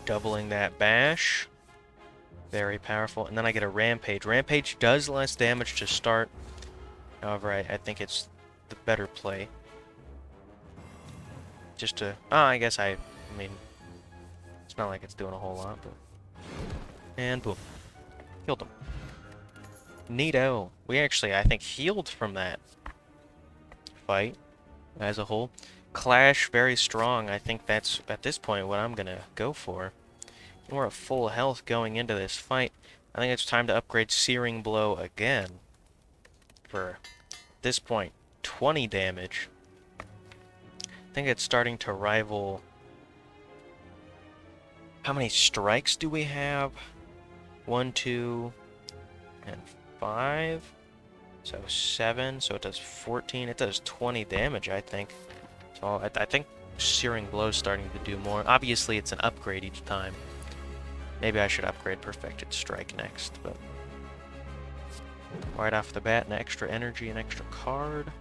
Doubling that bash. Very powerful. And then I get a Rampage. Rampage does less damage to start. However, I think it's the better play. Just to... I guess I mean... It's not like it's doing a whole lot, but... And boom. Killed him. Neato. We actually, I think, healed from that fight as a whole. Clash, very strong. I think that's, at this point, what I'm gonna go for. We're at full health going into this fight. I think it's time to upgrade Searing Blow again. For, at this point, 20 damage. I think it's starting to rival... How many strikes do we have? 1, 2, and 5. So 7, so it does 14. It does 20 damage, I think. So I think Searing Blow is starting to do more. Obviously, it's an upgrade each time. Maybe I should upgrade Perfected Strike next, but... Right off the bat, an extra energy, an extra card.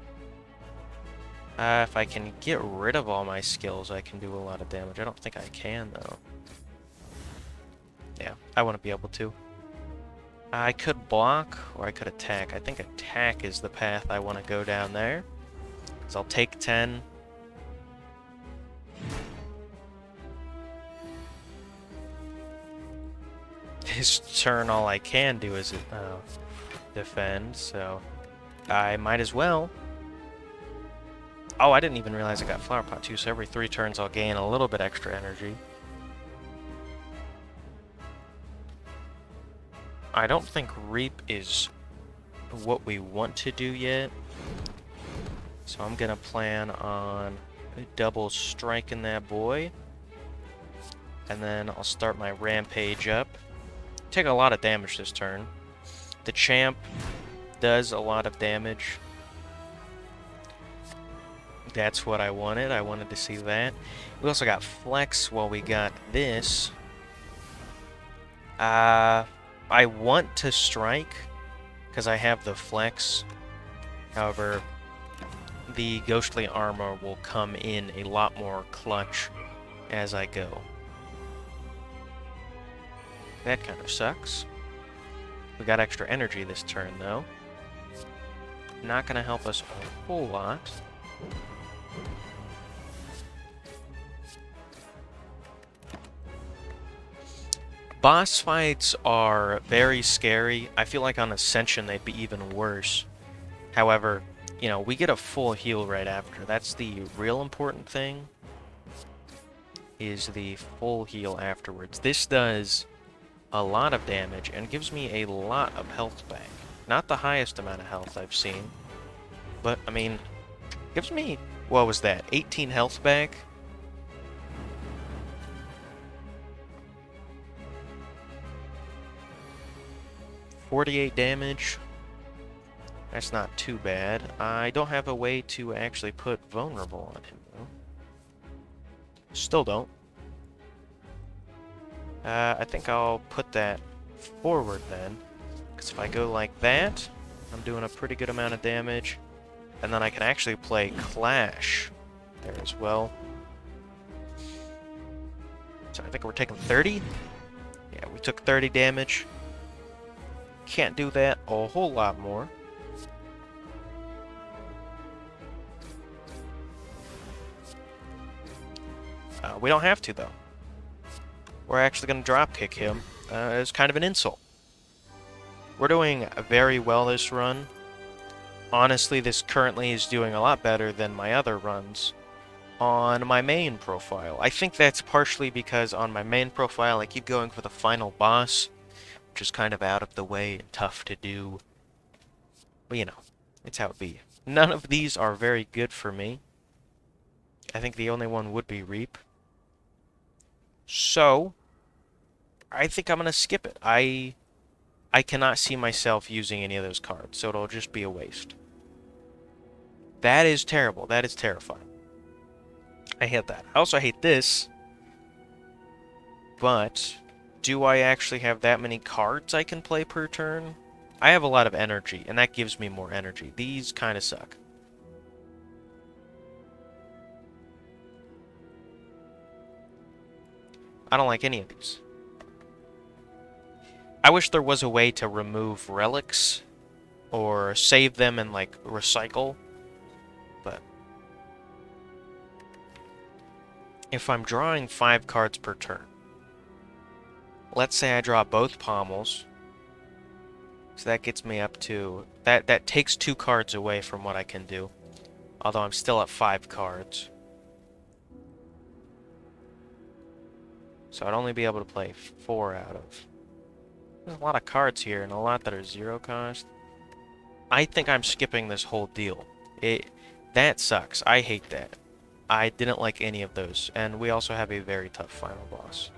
If I can get rid of all my skills, I can do a lot of damage. I don't think I can, though. Yeah, I want to be able to. I could block, or I could attack. I think attack is the path I want to go down there. So I'll take 10. This turn, all I can do is defend, so I might as well. Oh, I didn't even realize I got Flower Pot too, so every 3 turns I'll gain a little bit extra energy. I don't think Reap is what we want to do yet. So I'm gonna plan on double striking that boy. And then I'll start my Rampage up. Take a lot of damage this turn. The Champ does a lot of damage. That's what I wanted. I wanted to see that. We also got Flex while we got this. I want to strike because I have the Flex. However, the Ghostly Armor will come in a lot more clutch as I go. That kind of sucks. We got extra energy this turn, though. Not going to help us a whole lot. Boss fights are very scary. I feel like on Ascension they'd be even worse. However, you know, we get a full heal right after. That's the real important thing, is the full heal afterwards. This does a lot of damage and gives me a lot of health back. Not the highest amount of health I've seen, but, I mean, gives me, what was that, 18 health back? $48 damage. That's not too bad. I don't have a way to actually put vulnerable on him, though. Still don't. I think I'll put that forward then, because if I go like that, I'm doing a pretty good amount of damage, and then I can actually play Clash there as well. So I think we're taking 30? Yeah, we took 30 damage. Can't do that a whole lot more. We don't have to, though. We're actually going to dropkick him as kind of an insult. We're doing very well this run. Honestly, this currently is doing a lot better than my other runs on my main profile. I think that's partially because on my main profile I keep going for the final boss, which is kind of out of the way and tough to do. But you know, it's how it be. None of these are very good for me. I think the only one would be Reap. So, I think I'm going to skip it. I cannot see myself using any of those cards, so it'll just be a waste. That is terrible. That is terrifying. I hate that. I also hate this. But, do I actually have that many cards I can play per turn? I have a lot of energy, and that gives me more energy. These kind of suck. I don't like any of these. I wish there was a way to remove relics or save them and, like, recycle. But if I'm drawing 5 cards per turn, let's say I draw both pommels, so that gets me up to... That takes 2 cards away from what I can do, although I'm still at 5 cards. So I'd only be able to play 4 out of... There's a lot of cards here, and a lot that are 0 cost. I think I'm skipping this whole deal. That sucks. I hate that. I didn't like any of those. And we also have a very tough final boss.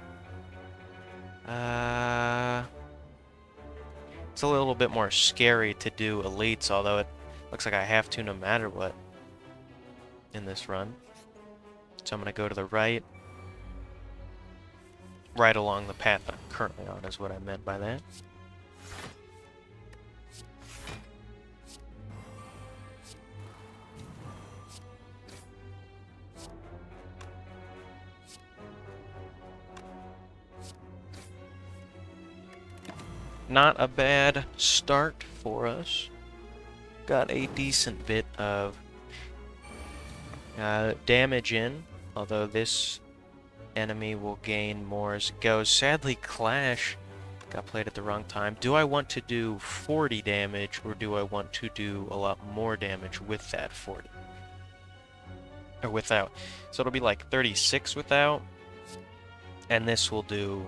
It's a little bit more scary to do elites, although it looks like I have to no matter what in this run. So I'm going to go to the right. Right along the path that I'm currently on is what I meant by that. Not a bad start for us. Got a decent bit of damage in, although this enemy will gain more as it goes. Sadly, Clash got played at the wrong time. Do I want to do 40 damage, or do I want to do a lot more damage with that 40? or without. So it'll be like 36 without, and this will do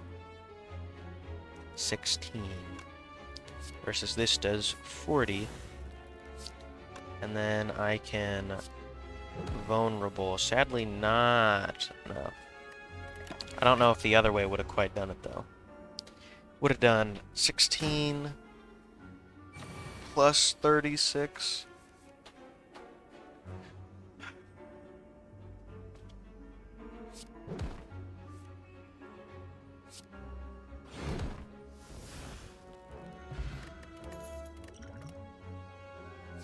16. Versus this does 40. And then I can vulnerable. Sadly not enough. I don't know if the other way would have quite done it though. Would have done 16 plus 36.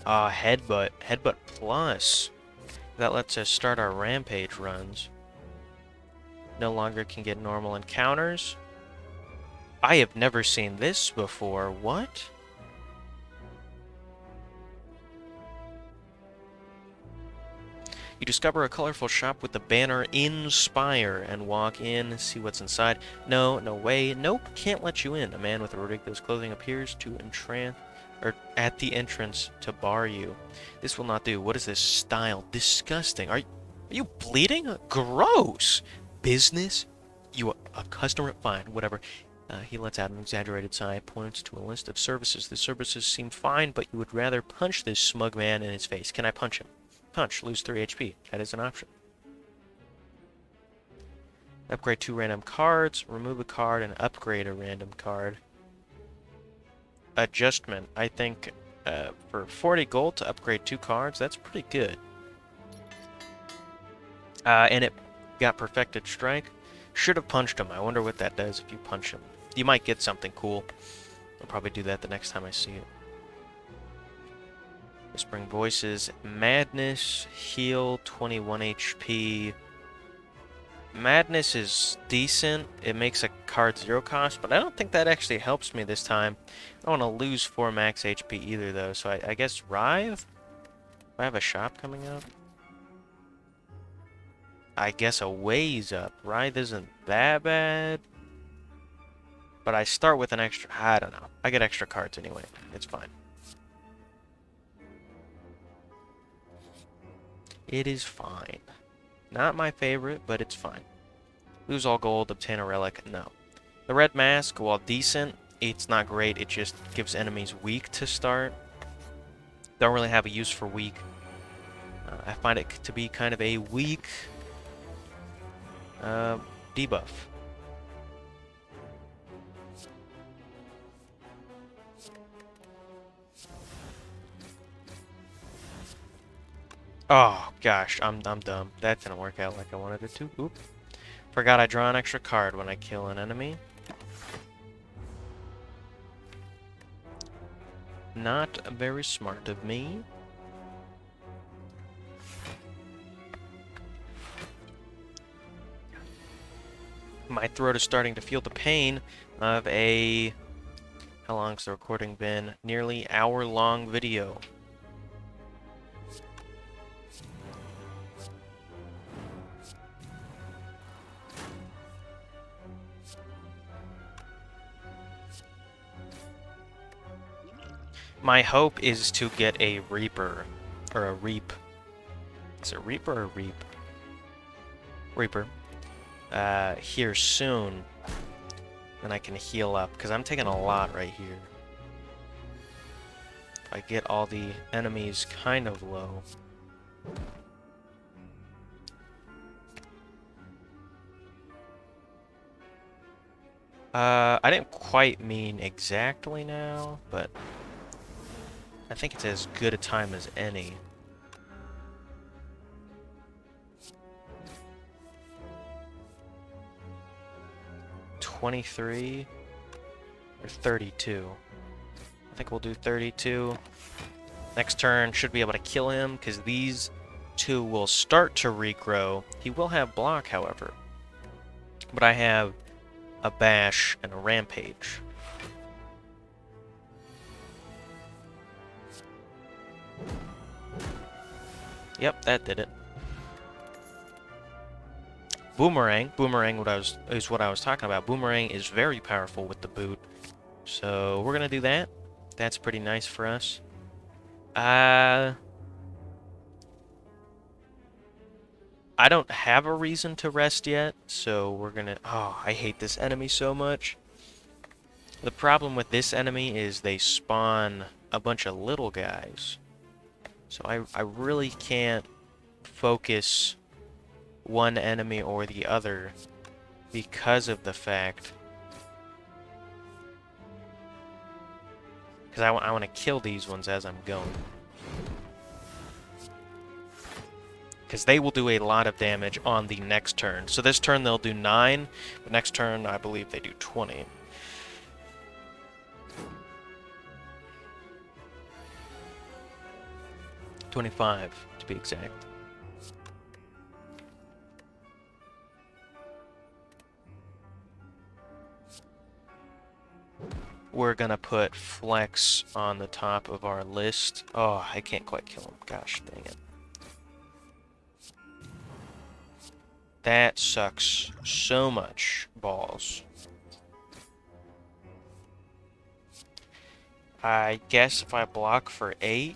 Headbutt. Headbutt plus. That lets us start our rampage runs. No longer can get normal encounters. I have never seen this before. What? You discover a colorful shop with the banner in Spire and walk in, see what's inside. No, no way. Nope, can't let you in. A man with ridiculous clothing appears to at the entrance to bar you. This will not do. What is this style? Disgusting. Are you bleeding? Gross. Business? You a customer? Fine, whatever. He lets out an exaggerated sigh, points to a list of services. The services seem fine, but you would rather punch this smug man in his face. Can I punch him? Punch, lose 3 HP. That is an option. Upgrade 2 random cards, remove a card, and upgrade a random card. Adjustment. I think for 40 gold to upgrade 2 cards, that's pretty good. And it got Perfected Strike. Should have punched him. I wonder what that does if you punch him. You might get something cool. I'll probably do that the next time I see it. Whispering Voices, Madness, Heal, 21 HP. Madness is decent. It makes a card 0 cost, but I don't think that actually helps me this time. I don't want to lose 4 max HP either, though, so I guess Rive? Do I have a shop coming up? I guess a ways up. Rive isn't that bad. But I start with an extra... I don't know. I get extra cards anyway. It's fine. It is fine. Not my favorite, but it's fine. Lose all gold, obtain a relic, no. The red mask, while decent, it's not great. It just gives enemies weak to start. Don't really have a use for weak. I find it to be kind of a weak debuff. Oh, gosh, I'm dumb. That didn't work out like I wanted it to. Oop. Forgot I draw an extra card when I kill an enemy. Not very smart of me. My throat is starting to feel the pain of a... How long's the recording been? Nearly hour-long video. My hope is to get a Reaper, or a Reap. Is it Reaper or Reap? Reaper. Here soon. Then I can heal up, because I'm taking a lot right here. If I get all the enemies kind of low. I didn't quite mean exactly now, but... I think it's as good a time as any. $23 or 32. I think we'll do 32. Next turn should be able to kill him because these two will start to regrow. He will have block, however. But I have a bash and a rampage. Yep, that did it. Boomerang. Boomerang is what I was talking about. Boomerang is very powerful with the boot. So we're gonna do that. That's pretty nice for us. I don't have a reason to rest yet, so we're gonna... Oh, I hate this enemy so much. The problem with this enemy is they spawn a bunch of little guys. So I really can't focus one enemy or the other because of the fact... Because I want to kill these ones as I'm going. Because they will do a lot of damage on the next turn. So this turn they'll do 9, but next turn I believe they do 20. $25 to be exact. We're gonna put Flex on the top of our list. Oh, I can't quite kill him. Gosh dang it. That sucks so much balls. I guess if I block for 8...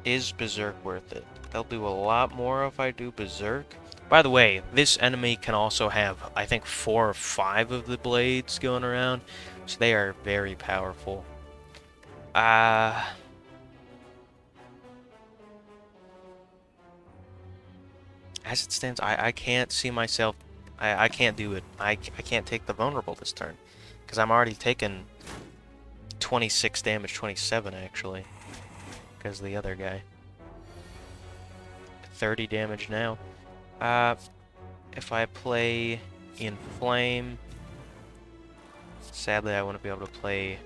Is Berserk worth it? They'll do a lot more if I do Berserk. By the way, this enemy can also have, I think, 4 or 5 of the blades going around. So they are very powerful. As it stands, I can't see myself... I can't do it. I can't take the vulnerable this turn. Because I'm already taking 26 damage, 27 actually. Because the other guy. 30 damage now. If I play in Flame... Sadly, I wouldn't be able to play...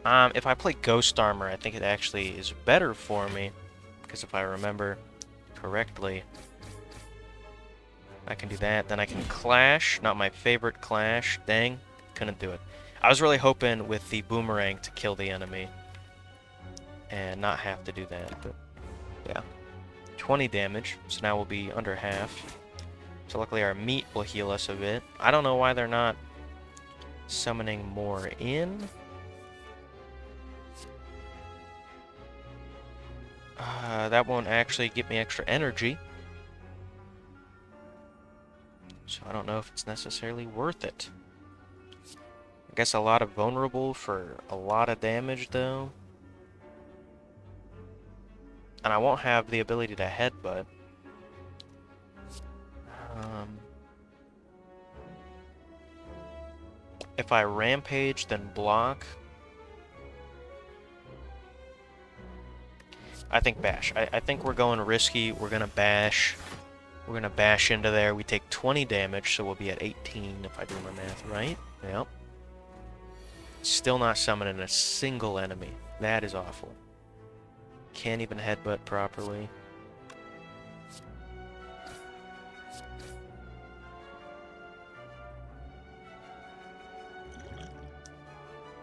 if I play Ghost Armor, I think it actually is better for me. Because if I remember correctly, I can do that. Then I can Clash. Not my favorite Clash. Dang. Couldn't do it. I was really hoping with the Boomerang to kill the enemy. And not have to do that. But yeah. 20 damage. So now we'll be under half. So luckily our meat will heal us a bit. I don't know why they're not summoning more in. That won't actually give me extra energy. So I don't know if it's necessarily worth it. I guess a lot of vulnerable for a lot of damage, though. And I won't have the ability to headbutt. If I rampage, then block. I think bash. I think we're going risky. We're gonna bash. We're gonna bash into there. We take 20 damage, so we'll be at 18 if I do my math right. Yep. Still not summoning a single enemy. That is awful. Can't even headbutt properly.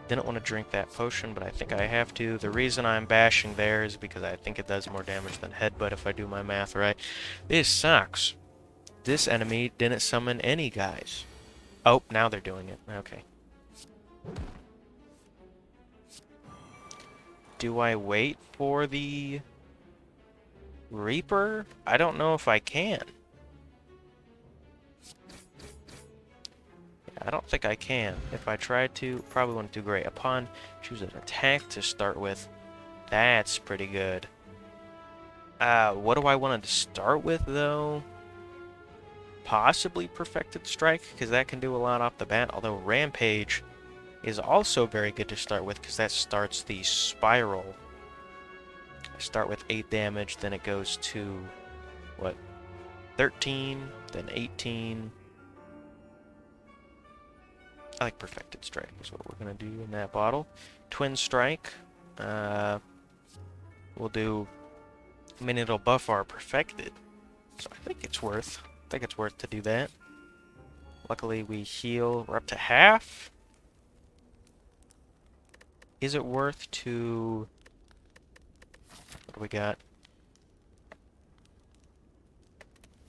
Didn't want to drink that potion, but I think I have to. The reason I'm bashing there is because I think it does more damage than headbutt if I do my math right. This sucks. This enemy didn't summon any guys. Oh, now they're doing it. Okay. Do I wait for the Reaper? I don't know if I can. I don't think I can. If I tried to, probably wouldn't do great. Upon choose an attack to start with, that's pretty good. What do I want to start with, though? Possibly Perfected Strike, because that can do a lot off the bat. Although Rampage is also very good to start with, because that starts the spiral. I start with 8 damage, then it goes to, what, 13, then 18... I like Perfected Strike is what we're going to do in that bottle. Twin Strike. We'll do... I mean, it'll buff our Perfected. So I think it's worth. I think it's worth to do that. Luckily, we heal. We're up to half. Is it worth to... What do we got?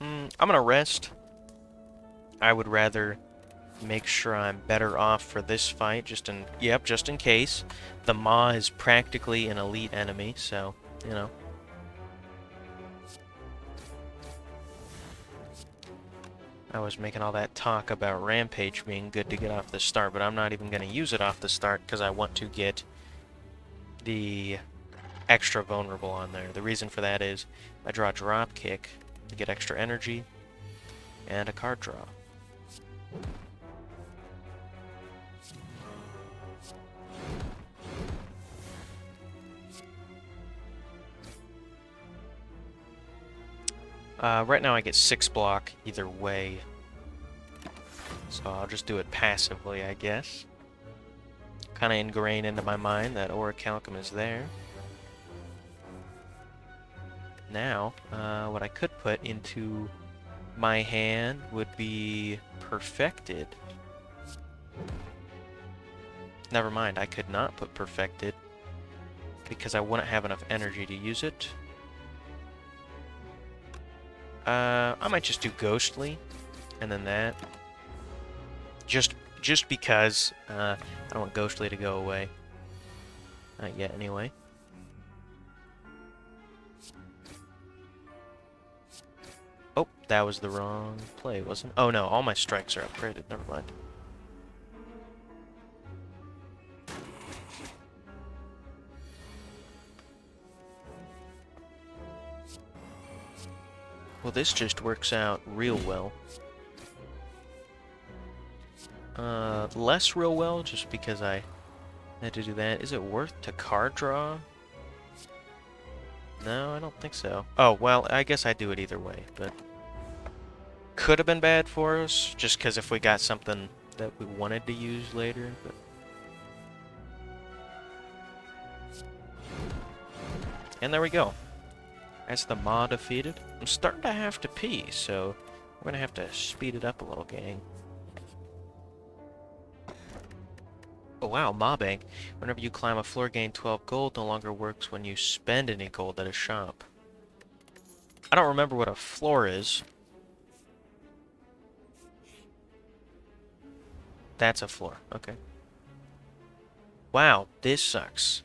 I'm going to rest. I would rather make sure I'm better off for this fight, just in case. The Maw is practically an elite enemy, so, you know. I was making all that talk about Rampage being good to get off the start, but I'm not even going to use it off the start because I want to get the extra vulnerable on there. The reason for that is I draw Drop Kick to get extra energy and a card draw. Right now I get 6 block either way, so I'll just do it passively, I guess. Kind of ingrained into my mind that Orichalcum is there. Now, what I could put into my hand would be Perfected. Never mind, I could not put Perfected because I wouldn't have enough energy to use it. I might just do Ghostly, and then that. Just because I don't want Ghostly to go away. Not yet, anyway. Oh, that was the wrong play, wasn't it? Oh no, all my strikes are upgraded. Never mind. Well, this just works out real well. Less real well, just because I had to do that. Is it worth to card draw? No, I don't think so. Oh, well, I guess I'd do it either way, but... Could have been bad for us, just because if we got something that we wanted to use later, but... And there we go. That's the Maw defeated. I'm starting to have to pee, so we're gonna have to speed it up a little, gang. Oh wow, Maw Bank. Whenever you climb a floor, gain 12 gold. No longer works when you spend any gold at a shop. I don't remember what a floor is. That's a floor. Okay. Wow, this sucks.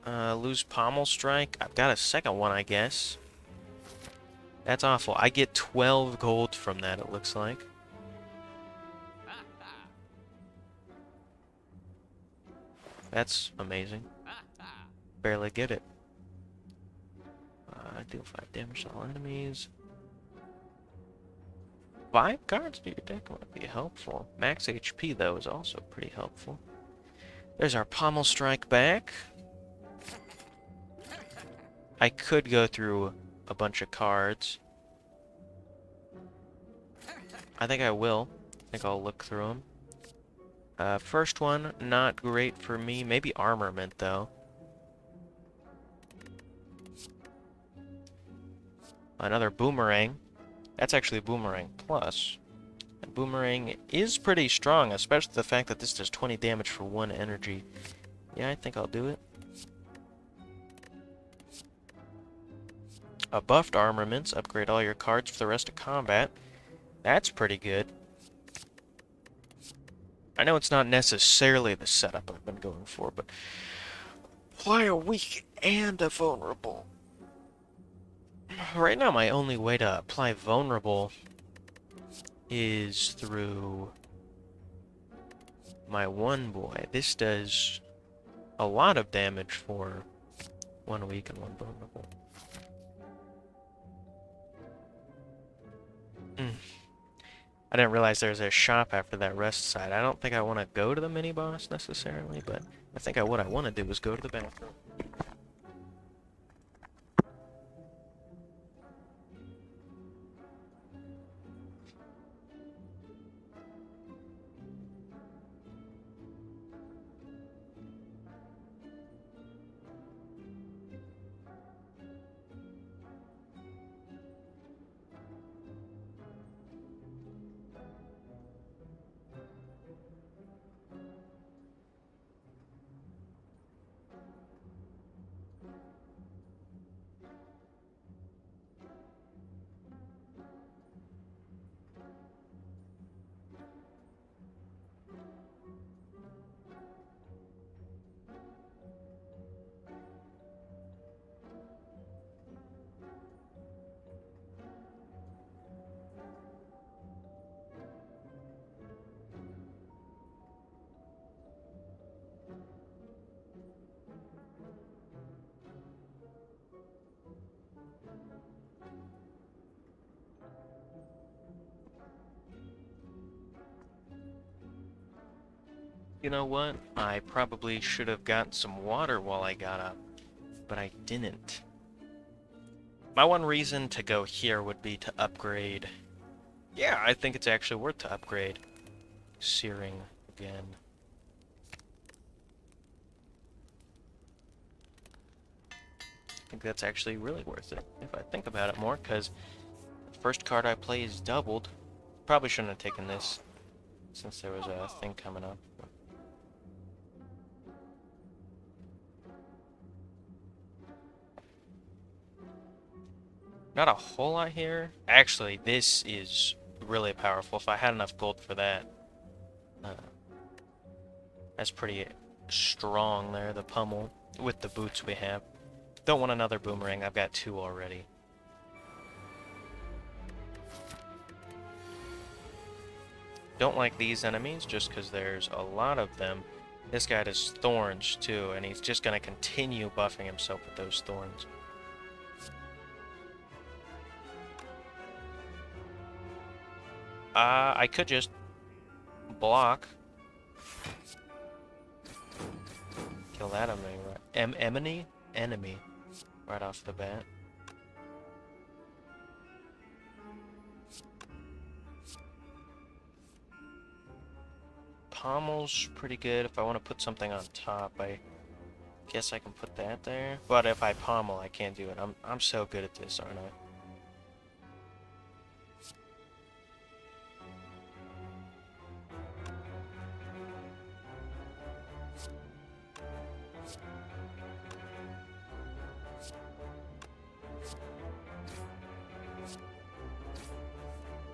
Lose Pommel Strike. I've got a second one, I guess. That's awful. I get 12 gold from that, it looks like. That's amazing. Barely get it. I deal 5 damage to all enemies. 5 cards to your deck might be helpful. Max HP, though, is also pretty helpful. There's our Pommel Strike back. I could go through a bunch of cards. I think I will. I think I'll look through them. First one, not great for me. Maybe Armament, though. Another Boomerang. That's actually Boomerang Plus. And Boomerang is pretty strong, especially the fact that this does 20 damage for 1 energy. Yeah, I think I'll do it. A buffed Armaments. Upgrade all your cards for the rest of combat. That's pretty good. I know it's not necessarily the setup I've been going for, but apply a weak and a vulnerable. Right now, my only way to apply vulnerable is through my one boy. This does a lot of damage for 1 weak and 1 vulnerable. I didn't realize there's a shop after that rest side. I don't think I want to go to the mini-boss necessarily, but I think what I want to do is go to the bathroom. you know what? I probably should have gotten some water while I got up, but I didn't. My one reason to go here would be to upgrade. Yeah, I think it's actually worth to upgrade Searing again. I think that's actually really worth it, if I think about it more, because the first card I play is doubled. Probably shouldn't have taken this, since there was a thing coming up. Not a whole lot here. Actually, this is really powerful. If I had enough gold for that. That's pretty strong there, the pummel, with the boots we have. Don't want another boomerang, I've got 2 already. Don't like these enemies just because there's a lot of them. This guy does thorns too, and he's just going to continue buffing himself with those thorns. I could just block. Kill that enemy right off the bat. Pommel's pretty good. If I want to put something on top, I guess I can put that there. But if I pommel, I can't do it. I'm so good at this, aren't I?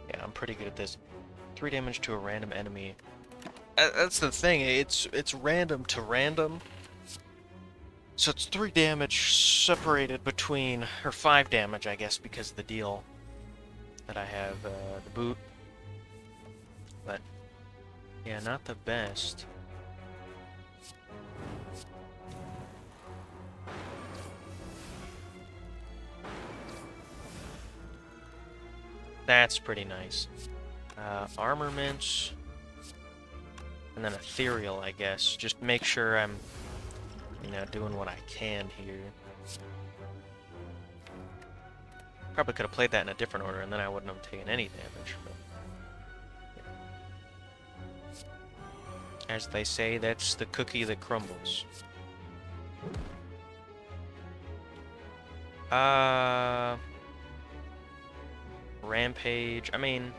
Yeah, I'm pretty good at this. 3 damage to a random enemy. That's the thing, it's random to random. So it's 3 damage separated between, or 5 damage, I guess, because of the deal that I have, the boot. But, yeah, not the best. That's pretty nice. Armaments. And then ethereal, I guess. Just make sure I'm, you know, doing what I can here. Probably could have played that in a different order, and then I wouldn't have taken any damage. But as they say, that's the cookie that crumbles. Rampage. I mean,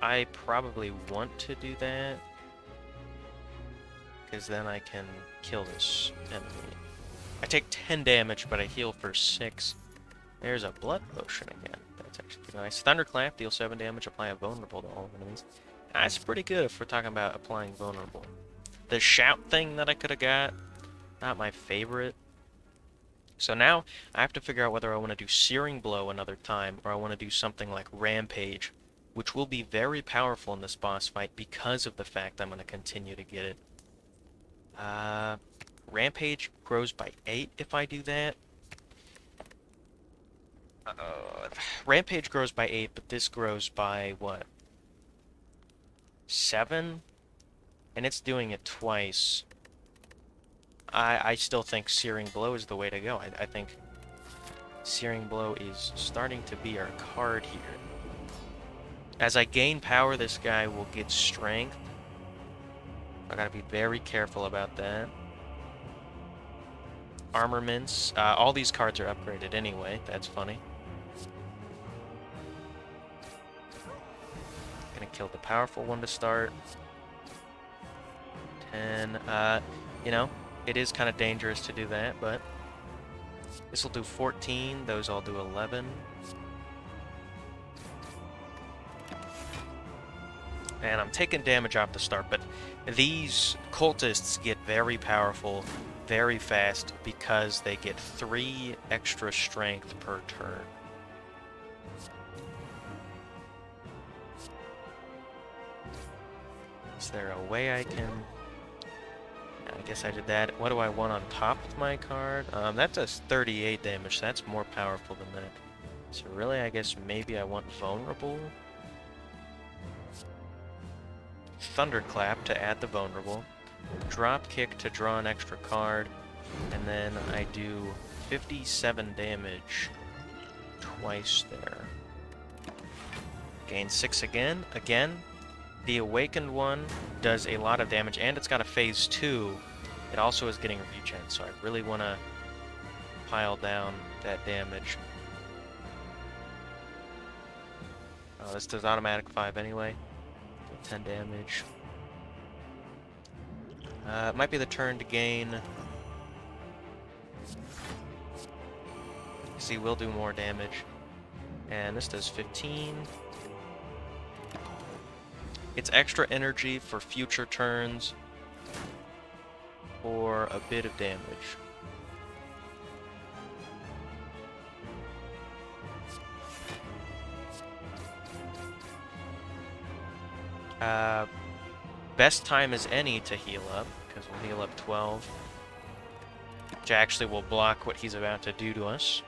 I probably want to do that, because then I can kill this enemy. I take 10 damage, but I heal for 6. There's a blood potion again. That's actually pretty nice. Thunderclap, deal 7 damage, apply a vulnerable to all enemies. That's pretty good if we're talking about applying vulnerable. The shout thing that I could have got, not my favorite. So now, I have to figure out whether I want to do Searing Blow another time, or I want to do something like Rampage, which will be very powerful in this boss fight because of the fact I'm going to continue to get it. Rampage grows by 8 if I do that. Rampage grows by 8, but this grows by, what? 7? And it's doing it twice. I still think Searing Blow is the way to go. I think Searing Blow is starting to be our card here. As I gain power, this guy will get strength. I gotta be very careful about that. Armaments. All these cards are upgraded anyway. That's funny. Gonna kill the powerful one to start. 10. You know, it is kind of dangerous to do that, but this will do 14. Those all do 11. And I'm taking damage off the start, but these cultists get very powerful very fast because they get 3 extra strength per turn. Is there a way I can... I guess I did that. What do I want on top of my card? That does 38 damage. That's more powerful than that. So really, I guess maybe I want Vulnerable. Thunderclap to add the vulnerable. drop kick to draw an extra card, and then I do 57 damage twice there. Gain 6 again. The awakened one does a lot of damage, and it's got a phase 2. It also is getting regen, so I really want to pile down that damage. Oh, this does automatic 5 anyway. 10 damage. It might be the turn to gain. See, we'll do more damage. And this does 15. It's extra energy for future turns for a bit of damage. Best time is any to heal up, because we'll heal up 12. Which actually will block what he's about to do to us.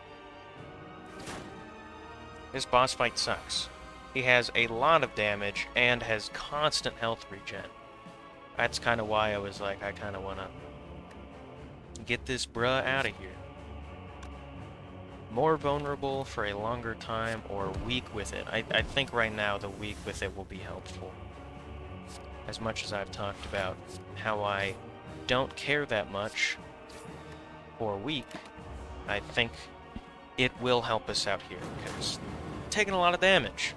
This boss fight sucks. He has a lot of damage and has constant health regen. That's kind of why I was like, I kind of want to get this bruh out of here. More vulnerable for a longer time or weak with it. I think right now the weak with it will be helpful. As much as I've talked about how I don't care that much for weak, I think it will help us out here, because I'm taking a lot of damage.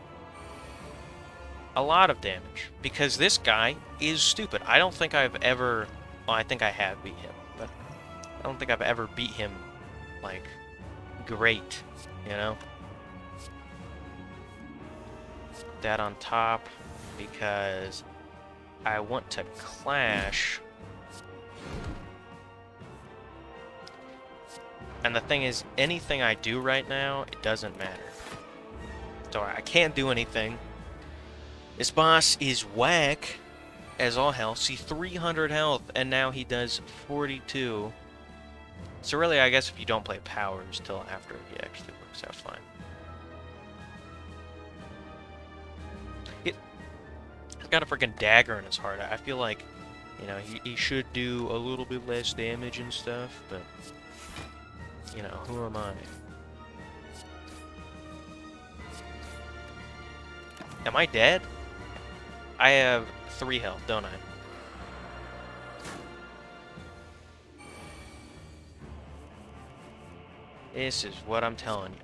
A lot of damage. Because this guy is stupid. I don't think I've ever... Well, I think I have beat him, but I don't think I've ever beat him, like, great, you know? That on top, because I want to clash. And the thing is, anything I do right now, it doesn't matter. So I can't do anything. This boss is whack as all hell. See, 300 health, and now he does 42. So really, I guess if you don't play powers till after, he actually works out fine. He's got a freaking dagger in his heart. I feel like, you know, he should do a little bit less damage and stuff, but, you know, who am I? Am I dead? I have 3 health, don't I? This is what I'm telling you.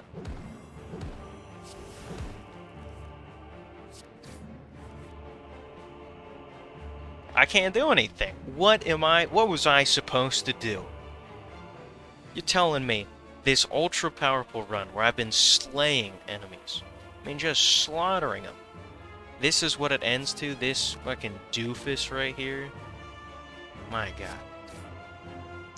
I can't do anything. What was I supposed to do? You're telling me this ultra powerful run where I've been slaying enemies, I mean just slaughtering them, this is what it ends to? This fucking doofus right here? My god.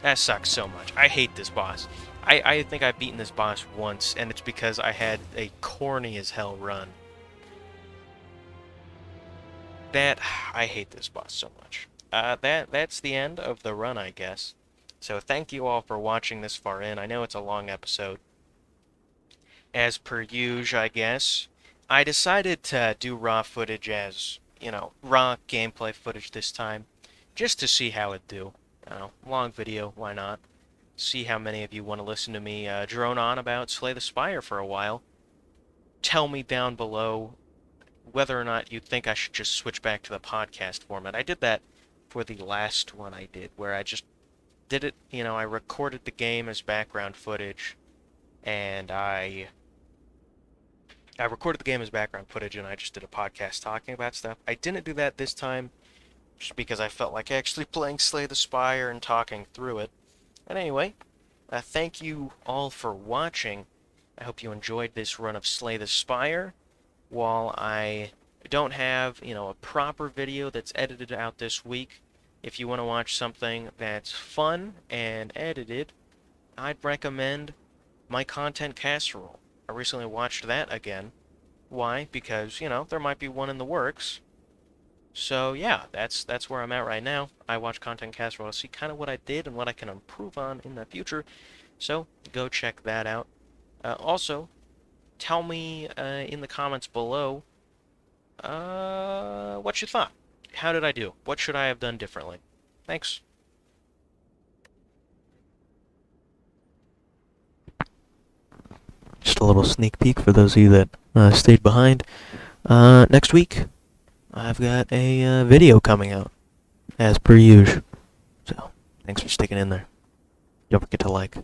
That sucks so much. I hate this boss. I think I've beaten this boss once, and it's because I had a corny as hell run. I hate this boss so much. That's the end of the run, I guess. So thank you all for watching this far in. I know it's a long episode. As per usual, I guess. I decided to do raw footage as, you know, raw gameplay footage this time, just to see how it'd do. I don't know, long video, why not? See how many of you want to listen to me drone on about Slay the Spire for a while. Tell me down below whether or not you think I should just switch back to the podcast format. I did that for the last one I did, where I just did it, you know, I recorded the game as background footage, and I recorded the game as background footage, and I just did a podcast talking about stuff. I didn't do that this time, just because I felt like actually playing Slay the Spire and talking through it. And anyway, thank you all for watching. I hope you enjoyed this run of Slay the Spire. While I don't have, you know, a proper video that's edited out this week, if you want to watch something that's fun and edited, I'd recommend my Content Casserole. I recently watched that again. Why? Because, you know, there might be one in the works. So, yeah, that's where I'm at right now. I watch Content Casserole to see kind of what I did and what I can improve on in the future. So, go check that out. Also, tell me in the comments below what you thought. How did I do? What should I have done differently? Thanks. Just a little sneak peek for those of you that stayed behind. Next week, I've got a video coming out, as per usual. So, thanks for sticking in there. Don't forget to like.